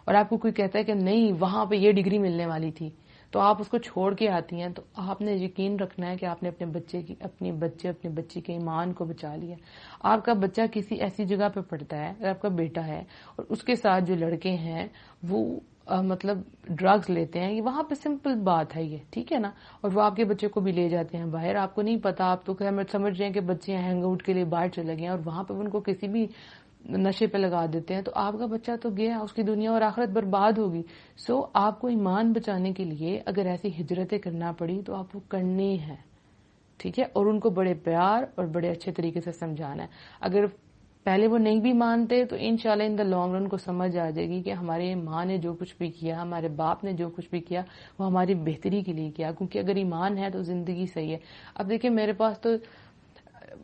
اور آپ کو کوئی کہتا ہے کہ نہیں وہاں پہ یہ ڈگری ملنے والی تھی، تو آپ اس کو چھوڑ کے آتی ہیں تو آپ نے یقین رکھنا ہے کہ آپ نے اپنے بچے کے ایمان کو بچا لیا. آپ کا بچہ کسی ایسی جگہ پہ پڑھتا ہے، اگر آپ کا بیٹا ہے اور اس کے ساتھ جو لڑکے ہیں وہ مطلب ڈرگز لیتے ہیں، وہاں پہ سمپل بات ہے یہ، ٹھیک ہے نا، اور وہ آپ کے بچے کو بھی لے جاتے ہیں باہر، آپ کو نہیں پتا، آپ تو سمجھ رہے ہیں کہ بچے ہینگ آؤٹ کے لیے باہر چلے گئے ہیں اور وہاں پہ ان کو کسی بھی نشے پہ لگا دیتے ہیں، تو آپ کا بچہ تو گیا، اس کی دنیا اور آخرت برباد ہوگی. سو آپ کو ایمان بچانے کے لیے اگر ایسی ہجرتیں کرنا پڑی تو آپ کو کرنی ہے، ٹھیک ہے، اور ان کو بڑے پیار اور بڑے اچھے طریقے سے سمجھانا ہے. اگر پہلے وہ نہیں بھی مانتے تو انشاءاللہ ان دا لانگ رن کو سمجھ آ جائے گی کہ ہماری ماں نے جو کچھ بھی کیا، ہمارے باپ نے جو کچھ بھی کیا وہ ہماری بہتری کے لیے کیا، کیونکہ اگر ایمان ہے تو زندگی صحیح ہے. اب دیکھیں میرے پاس تو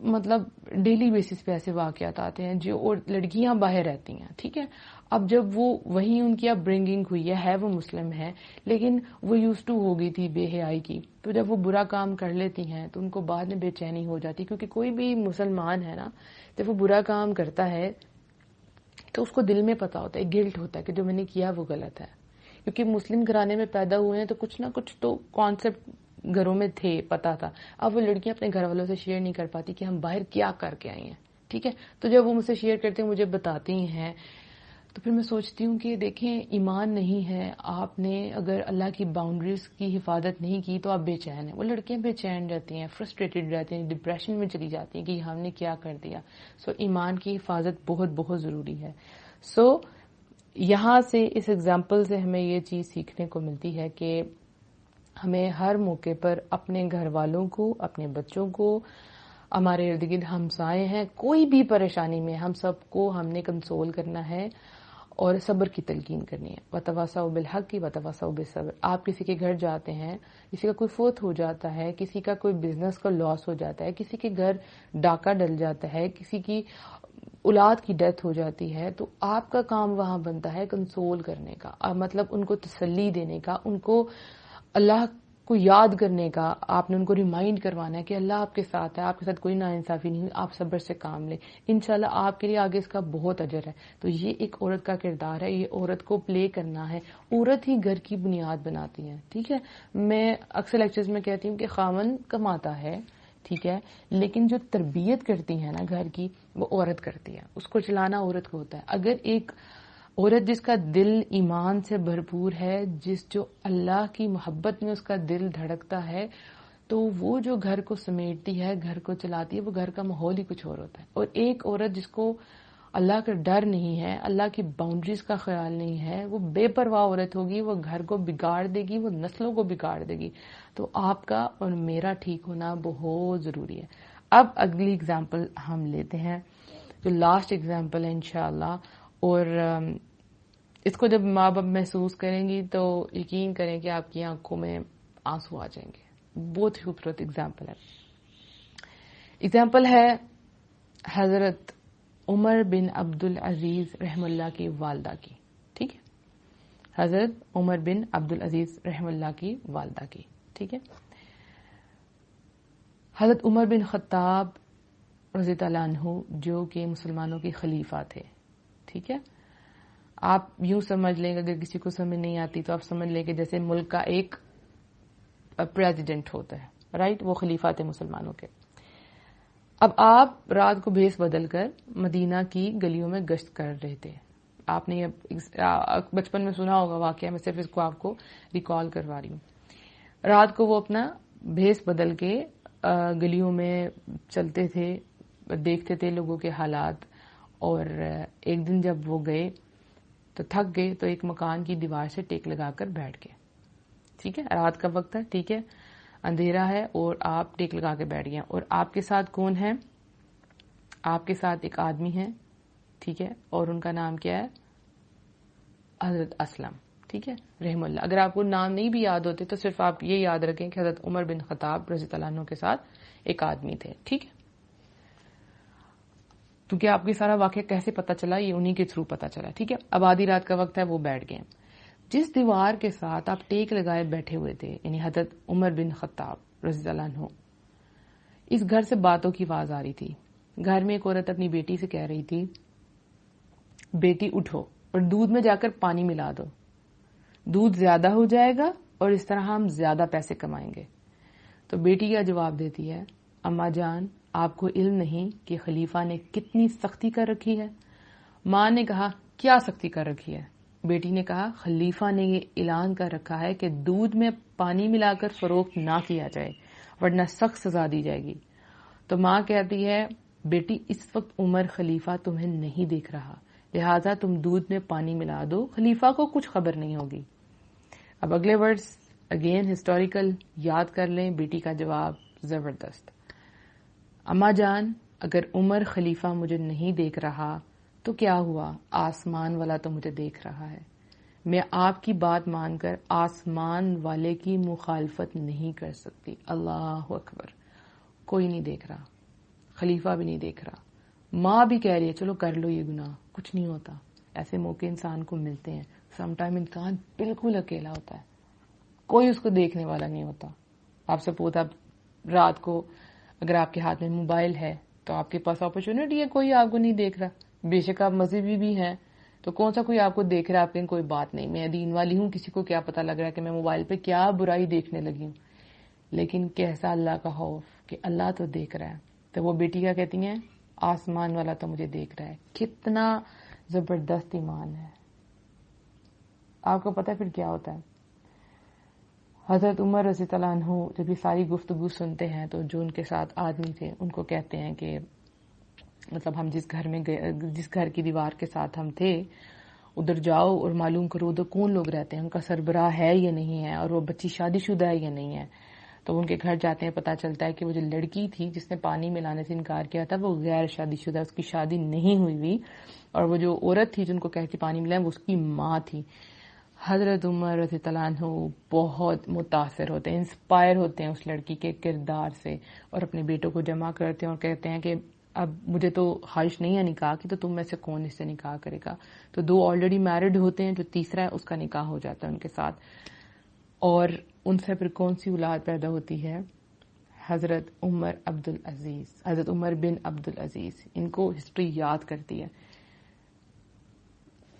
مطلب ڈیلی بیسس پہ ایسے واقعات آتے ہیں جو اور لڑکیاں باہر رہتی ہیں، ٹھیک ہے، اب جب وہ وہیں ان کی اپ برنگنگ ہوئی ہے وہ مسلم ہے لیکن وہ یوز ٹو ہو گئی تھی بے حیائی کی، تو جب وہ برا کام کر لیتی ہیں تو ان کو بعد میں بے چینی ہو جاتی، کیونکہ کوئی بھی مسلمان ہے نا جب وہ برا کام کرتا ہے تو اس کو دل میں پتا ہوتا ہے، گلٹ ہوتا ہے کہ جو میں نے کیا وہ غلط ہے. کیونکہ مسلم گھرانے میں پیدا ہوئے ہیں تو کچھ نہ کچھ تو کانسیپٹ گھروں میں تھے، پتا تھا. اب وہ لڑکیاں اپنے گھر والوں سے شیئر نہیں کر پاتی کہ ہم باہر کیا کر کے آئی ہیں، ٹھیک ہے، تو جب وہ مجھ سے شیئر کرتے ہیں مجھے بتاتی ہیں تو پھر میں سوچتی ہوں کہ دیکھیں ایمان نہیں ہے، آپ نے اگر اللہ کی باؤنڈریز کی حفاظت نہیں کی تو آپ بے چین ہیں. وہ لڑکیاں بے چین رہتی ہیں، فرسٹریٹڈ رہتی ہیں، ڈپریشن میں چلی جاتی ہیں کہ ہم نے کیا کر دیا. سو ایمان کی حفاظت بہت بہت ضروری ہے. سو یہاں سے اس ایگزامپل سے ہمیں یہ چیز سیکھنے کو ملتی ہے کہ ہمیں ہر موقع پر اپنے گھر والوں کو، اپنے بچوں کو، ہمارے ارد گرد ہمسائے ہیں، کوئی بھی پریشانی میں ہم سب کو ہم نے کنسول کرنا ہے اور صبر کی تلقین کرنی ہے. وَتَوَاصَوْا بِالْحَقِّ وَتَوَاصَوْا بِالصَّبْرِ. آپ کسی کے گھر جاتے ہیں، کسی کا کوئی فوت ہو جاتا ہے، کسی کا کوئی بزنس کا لاس ہو جاتا ہے، کسی کے گھر ڈاکہ ڈل جاتا ہے، کسی کی اولاد کی ڈیتھ ہو جاتی ہے، تو آپ کا کام وہاں بنتا ہے کنسول کرنے کا، مطلب ان کو تسلی دینے کا، ان کو اللہ کو یاد کرنے کا. آپ نے ان کو ریمائنڈ کروانا ہے کہ اللہ آپ کے ساتھ ہے، آپ کے ساتھ کوئی ناانصافی نہیں، آپ صبر سے کام لیں، انشاءاللہ آپ کے لیے آگے اس کا بہت اجر ہے. تو یہ ایک عورت کا کردار ہے، یہ عورت کو پلے کرنا ہے. عورت ہی گھر کی بنیاد بناتی ہے، ٹھیک ہے. میں اکثر لیکچرز میں کہتی ہوں کہ خاوند کماتا ہے، ٹھیک ہے، لیکن جو تربیت کرتی ہے نا گھر کی وہ عورت کرتی ہے، اس کو چلانا عورت کو ہوتا ہے. اگر ایک عورت جس کا دل ایمان سے بھرپور ہے، جو اللہ کی محبت میں اس کا دل دھڑکتا ہے، تو وہ جو گھر کو سمیٹتی ہے، گھر کو چلاتی ہے، وہ گھر کا ماحول ہی کچھ اور ہوتا ہے. اور ایک عورت جس کو اللہ کا ڈر نہیں ہے، اللہ کی باؤنڈریز کا خیال نہیں ہے، وہ بے پرواہ عورت ہوگی، وہ گھر کو بگاڑ دے گی، وہ نسلوں کو بگاڑ دے گی. تو آپ کا اور میرا ٹھیک ہونا بہت ضروری ہے. اب اگلی اگزامپل ہم لیتے ہیں جو لاسٹ اگزامپل ہے انشاءاللہ، اور اس کو جب ماں باپ محسوس کریں گی تو یقین کریں کہ آپ کی آنکھوں میں آنسو آ جائیں گے. بہت خوبصورت اگزامپل ہے. اگزامپل ہے حضرت عمر بن عبد العزیز رحم اللہ کی والدہ کی، ٹھیک ہے، حضرت عمر بن عبد العزیز رحم اللہ کی والدہ کی، ٹھیک ہے. حضرت عمر بن خطاب رضی اللہ عنہ جو کہ مسلمانوں کے خلیفہ تھے، ٹھیک ہے. آپ یوں سمجھ لیں، اگر کسی کو سمجھ نہیں آتی تو آپ سمجھ لیں کہ جیسے ملک کا ایک پریزیڈنٹ ہوتا ہے، رائٹ، وہ خلیفہ تھے مسلمانوں کے. اب آپ رات کو بھیس بدل کر مدینہ کی گلیوں میں گشت کر رہے تھے. آپ نے بچپن میں سنا ہوگا واقعہ، میں صرف اس کو آپ کو ریکال کروا رہی ہوں. رات کو وہ اپنا بھیس بدل کے گلیوں میں چلتے تھے، دیکھتے تھے لوگوں کے حالات. اور ایک دن جب وہ گئے تو تھک گئے تو ایک مکان کی دیوار سے ٹیک لگا کر بیٹھ گئے، ٹھیک ہے. رات کا وقت ہے، ٹھیک ہے، اندھیرا ہے اور آپ ٹیک لگا کے بیٹھ گئے. اور آپ کے ساتھ کون ہے؟ آپ کے ساتھ ایک آدمی ہے، ٹھیک ہے، اور ان کا نام کیا ہے؟ حضرت اسلم، ٹھیک ہے، رحم اللہ. اگر آپ کو نام نہیں بھی یاد ہوتے تو صرف آپ یہ یاد رکھیں کہ حضرت عمر بن خطاب رضی اللہ عنہ کے ساتھ ایک آدمی تھے، ٹھیک ہے. کیونکہ آپ کو سارا واقعہ کیسے پتا چلا، یہ انہی کے تھرو پتا چلا، ٹھیک ہے. اب آدھی رات کا وقت ہے، وہ بیٹھ گئے. جس دیوار کے ساتھ آپ ٹیک لگائے بیٹھے ہوئے تھے، یعنی حضرت عمر بن خطاب رضی اللہ عنہ، اس گھر سے باتوں کی آواز آ رہی تھی. گھر میں ایک عورت اپنی بیٹی سے کہہ رہی تھی، بیٹی اٹھو اور دودھ میں جا کر پانی ملا دو، دودھ زیادہ ہو جائے گا اور اس طرح ہم زیادہ پیسے کمائیں گے. تو بیٹی کیا جواب دیتی ہے, اماں جان آپ کو علم نہیں کہ خلیفہ نے کتنی سختی کر رکھی ہے. ماں نے کہا کیا سختی کر رکھی ہے؟ بیٹی نے کہا خلیفہ نے یہ اعلان کر رکھا ہے کہ دودھ میں پانی ملا کر فروخت نہ کیا جائے ورنہ سخت سزا دی جائے گی. تو ماں کہتی ہے بیٹی اس وقت عمر خلیفہ تمہیں نہیں دیکھ رہا, لہٰذا تم دودھ میں پانی ملا دو, خلیفہ کو کچھ خبر نہیں ہوگی. اب اگلے ورڈز اگین ہسٹوریکل یاد کر لیں. بیٹی کا جواب زبردست, اماں جان اگر عمر خلیفہ مجھے نہیں دیکھ رہا تو کیا ہوا, آسمان والا تو مجھے دیکھ رہا ہے. میں آپ کی بات مان کر آسمان والے کی مخالفت نہیں کر سکتی. اللہ اکبر. کوئی نہیں دیکھ رہا, خلیفہ بھی نہیں دیکھ رہا, ماں بھی کہہ رہی ہے چلو کر لو یہ گناہ, کچھ نہیں ہوتا. ایسے موقع انسان کو ملتے ہیں. سم ٹائم انسان بالکل اکیلا ہوتا ہے, کوئی اس کو دیکھنے والا نہیں ہوتا. آپ سپوز آپ رات کو اگر آپ کے ہاتھ میں موبائل ہے تو آپ کے پاس اپرچونٹی ہے, کوئی آپ کو نہیں دیکھ رہا. بے شک آپ مذہبی بھی ہیں تو کون سا کوئی آپ کو دیکھ رہا ہے, آپ کہیں کوئی بات نہیں, میں دین والی ہوں, کسی کو کیا پتا لگ رہا ہے کہ میں موبائل پہ کیا برائی دیکھنے لگی ہوں. لیکن کیسا اللہ کا خوف کہ اللہ تو دیکھ رہا ہے. تو وہ بیٹی کا کہتی ہیں آسمان والا تو مجھے دیکھ رہا ہے. کتنا زبردست ایمان ہے. آپ کو پتا پھر کیا ہوتا ہے, حضرت عمر رضی اللہ عنہ جب یہ ساری گفتگو سنتے ہیں تو جو ان کے ساتھ آدمی تھے ان کو کہتے ہیں کہ مطلب ہم جس گھر میں گئے, جس گھر کی دیوار کے ساتھ ہم تھے ادھر جاؤ اور معلوم کرو ادھر کون لوگ رہتے ہیں, ان کا سربراہ ہے یا نہیں ہے, اور وہ بچی شادی شدہ ہے یا نہیں ہے. تو ان کے گھر جاتے ہیں, پتا چلتا ہے کہ وہ جو لڑکی تھی جس نے پانی ملانے سے انکار کیا تھا وہ غیر شادی شدہ, اس کی شادی نہیں ہوئی ہوئی, اور وہ جو عورت تھی جن کو کہتی پانی ملائے وہ اس کی ماں تھی. حضرت عمر رضی اللہ عنہ بہت متاثر ہوتے ہیں, انسپائر ہوتے ہیں اس لڑکی کے کردار سے, اور اپنے بیٹوں کو جمع کرتے ہیں اور کہتے ہیں کہ اب مجھے تو خواہش نہیں ہے نکاح کی, تو تم میں سے کون اس سے نکاح کرے گا. تو 2 آلریڈی میرڈ ہوتے ہیں, جو تیسرا ہے اس کا نکاح ہو جاتا ہے ان کے ساتھ. اور ان سے پھر کون سی اولاد پیدا ہوتی ہے, حضرت عمر عبدالعزیز, حضرت عمر بن عبدالعزیز. ان کو ہسٹری یاد کرتی ہے.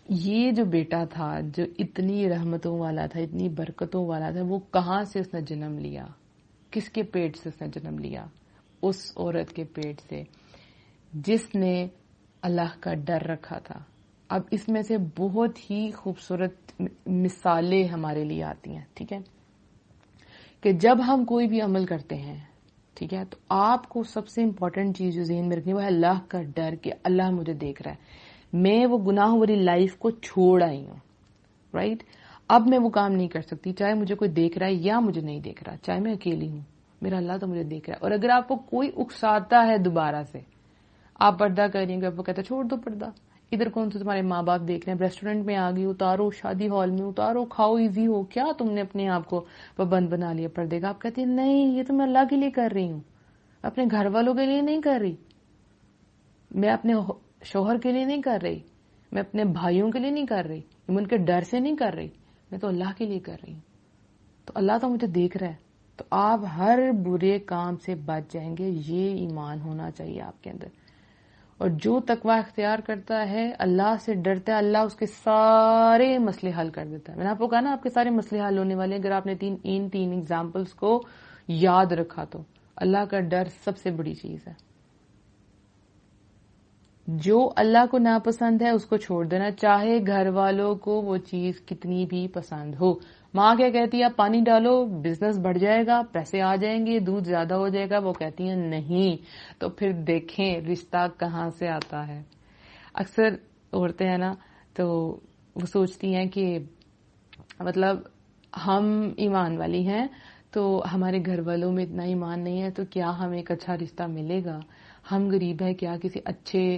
یہ جو بیٹا تھا جو اتنی رحمتوں والا تھا, اتنی برکتوں والا تھا, وہ کہاں سے اس نے جنم لیا, کس کے پیٹ سے اس نے جنم لیا؟ اس عورت کے پیٹ سے جس نے اللہ کا ڈر رکھا تھا. اب اس میں سے بہت ہی خوبصورت مثالیں ہمارے لیے آتی ہیں, ٹھیک ہے, کہ جب ہم کوئی بھی عمل کرتے ہیں, ٹھیک ہے, تو آپ کو سب سے امپورٹنٹ چیز جو ذہن میں رکھنی وہ ہے اللہ کا ڈر, کہ اللہ مجھے دیکھ رہا ہے, میں وہ گناہ والی لائف کو چھوڑ آئی ہوں, رائٹ. اب میں وہ کام نہیں کر سکتی چاہے مجھے کوئی دیکھ رہا ہے یا مجھے نہیں دیکھ رہا, چاہے میں اکیلی ہوں, میرا اللہ تو مجھے دیکھ رہا ہے. اور اگر آپ کو کوئی اکساتا ہے دوبارہ سے, آپ پردہ کر رہی ہیں, آپ کو کہتا ہے چھوڑ دو پردہ, ادھر کون سے تمہارے ماں باپ دیکھ رہے ہیں, ریسٹورینٹ میں آ گئی اتارو, شادی ہال میں اتارو, کھاؤ, ایزی ہو, کیا تم نے اپنے آپ کو پابند بنا لیا پردے کا؟ آپ کہتی ہیں نہیں یہ تو میں اللہ کے لیے کر رہی ہوں, اپنے گھر والوں کے لیے نہیں کر رہی, میں اپنے شوہر کے لیے نہیں کر رہی, میں اپنے بھائیوں کے لیے نہیں کر رہی, میں ان کے ڈر سے نہیں کر رہی, میں تو اللہ کے لیے کر رہی ہوں, تو اللہ تو مجھے دیکھ رہا ہے. تو آپ ہر برے کام سے بچ جائیں گے. یہ ایمان ہونا چاہیے آپ کے اندر. اور جو تقوی اختیار کرتا ہے, اللہ سے ڈرتا ہے, اللہ اس کے سارے مسئلے حل کر دیتا ہے. میں نے آپ کو کہا نا آپ کے سارے مسئلے حل ہونے والے, اگر آپ نے ان تین ایگزامپلس کو یاد رکھا تو اللہ کا ڈر سب سے بڑی چیز ہے. جو اللہ کو ناپسند ہے اس کو چھوڑ دینا, چاہے گھر والوں کو وہ چیز کتنی بھی پسند ہو. ماں کیا کہتی ہے, آپ پانی ڈالو بزنس بڑھ جائے گا, پیسے آ جائیں گے, دودھ زیادہ ہو جائے گا. وہ کہتی ہیں نہیں. تو پھر دیکھیں رشتہ کہاں سے آتا ہے. اکثر عورتیں ہیں نا تو وہ سوچتی ہیں کہ مطلب ہم ایمان والی ہیں تو ہمارے گھر والوں میں اتنا ایمان نہیں ہے, تو کیا ہمیں ایک اچھا رشتہ ملے گا؟ ہم غریب ہیں, کیا کسی اچھے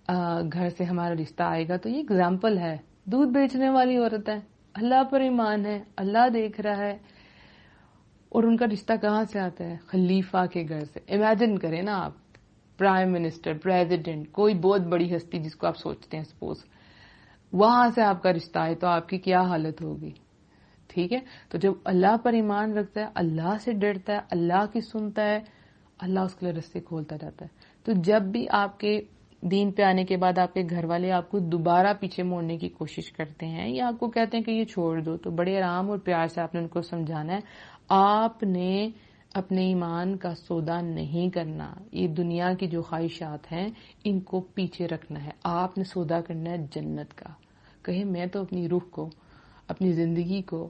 گھر سے ہمارا رشتہ آئے گا؟ تو یہ اگزامپل ہے, دودھ بیچنے والی عورت ہے, اللہ پر ایمان ہے, اللہ دیکھ رہا ہے, اور ان کا رشتہ کہاں سے آتا ہے؟ خلیفہ کے گھر سے. امیجن کریں نا آپ, پرائم منسٹر, پریزیڈنٹ, کوئی بہت بڑی ہستی جس کو آپ سوچتے ہیں سپوز, وہاں سے آپ کا رشتہ ہے تو آپ کی کیا حالت ہوگی؟ ٹھیک ہے. تو جب اللہ پر ایمان رکھتا ہے, اللہ سے ڈرتا ہے, اللہ کی سنتا ہے, اللہ اس کے لیے رستے کھولتا جاتا ہے. تو جب بھی آپ کے دین پہ آنے کے بعد آپ کے گھر والے آپ کو دوبارہ پیچھے موڑنے کی کوشش کرتے ہیں یا آپ کو کہتے ہیں کہ یہ چھوڑ دو، تو بڑے آرام اور پیار سے آپ نے ان کو سمجھانا ہے آپ نے اپنے ایمان کا سودا نہیں کرنا، یہ دنیا کی جو خواہشات ہیں ان کو پیچھے رکھنا ہے، آپ نے سودا کرنا ہے جنت کا۔ کہیں میں تو اپنی روح کو، اپنی زندگی کو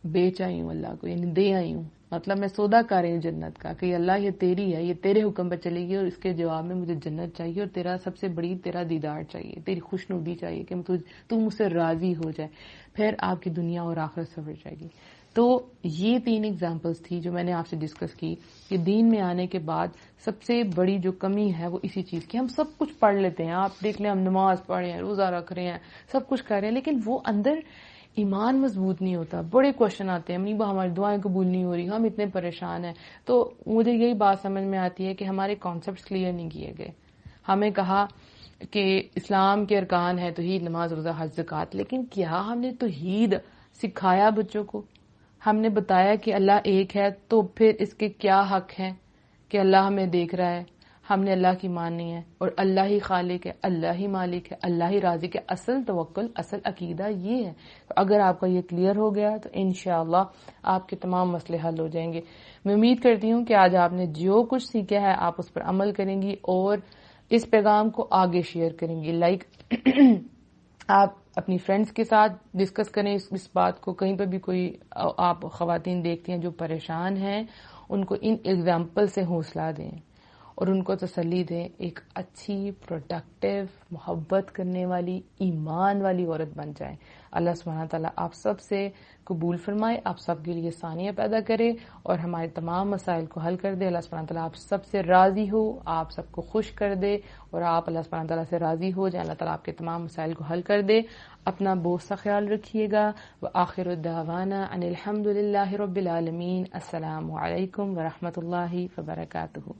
بیچ آئی ہوں اللہ کو، یعنی دے آئی ہوں، مطلب میں سودا کر رہی ہوں جنت کا کہ اللہ یہ تیری ہے، یہ تیرے حکم پہ چلے گی اور اس کے جواب میں مجھے جنت چاہیے اور تیرا سب سے بڑی تیرا دیدار چاہیے، تیری خوشنودی چاہیے کہ تو مجھ سے راضی ہو جائے، پھر آپ کی دنیا اور آخرت سنور جائے گی۔ تو یہ 3 ایگزامپلس تھی جو میں نے آپ سے ڈسکس کی کہ دین میں آنے کے بعد سب سے بڑی جو کمی ہے وہ اسی چیز کی، ہم سب کچھ پڑھ لیتے ہیں، آپ دیکھ لیں ہم نماز پڑھ رہے ہیں، روزہ رکھ رہے ہیں، سب کچھ کر رہے ہیں، لیکن وہ اندر ایمان مضبوط نہیں ہوتا، بڑے کوشچن آتے ہیں، منیبا ہماری دعائیں قبول نہیں ہو رہی، ہم اتنے پریشان ہیں۔ تو مجھے یہی بات سمجھ میں آتی ہے کہ ہمارے کانسیپٹس کلیئر نہیں کیے گئے۔ ہمیں کہا کہ اسلام کے ارکان ہے توحید، نماز، روزہ، حج، زکوٰۃ، لیکن کیا ہم نے توحید سکھایا بچوں کو؟ ہم نے بتایا کہ اللہ ایک ہے تو پھر اس کے کیا حق ہیں کہ اللہ ہمیں دیکھ رہا ہے، ہم نے اللہ کی ماننی ہے اور اللہ ہی خالق ہے، اللہ ہی مالک ہے، اللہ ہی رازق ہے۔ اصل توکل، اصل عقیدہ یہ ہے۔ اگر آپ کا یہ کلیئر ہو گیا تو انشاءاللہ آپ کے تمام مسئلے حل ہو جائیں گے۔ میں امید کرتی ہوں کہ آج آپ نے جو کچھ سیکھا ہے آپ اس پر عمل کریں گی اور اس پیغام کو آگے شیئر کریں گی۔ آپ اپنی فرینڈس کے ساتھ ڈسکس کریں اس بات کو، کہیں پہ بھی کوئی آپ خواتین دیکھتی ہیں جو پریشان ہیں ان کو ان ایگزامپل سے حوصلہ دیں اور ان کو تسلی دیں، ایک اچھی پروڈکٹیو محبت کرنے والی ایمان والی عورت بن جائیں۔ اللہ سبحانہ تعالیٰ آپ سب سے قبول فرمائے، آپ سب کے لیے آسانیاں پیدا کرے اور ہمارے تمام مسائل کو حل کر دے۔ اللہ سبحانہ تعالیٰ آپ سب سے راضی ہو، آپ سب کو خوش کر دے اور آپ اللہ سبحانہ تعالیٰ سے راضی ہو جائیں، اللہ تعالیٰ آپ کے تمام مسائل کو حل کر دے۔ اپنا بہت سا خیال رکھیے گا۔ وآخر دعوانا ان الحمد للہ رب العالمین۔ السلام علیکم ورحمۃ اللہ وبرکاتہ۔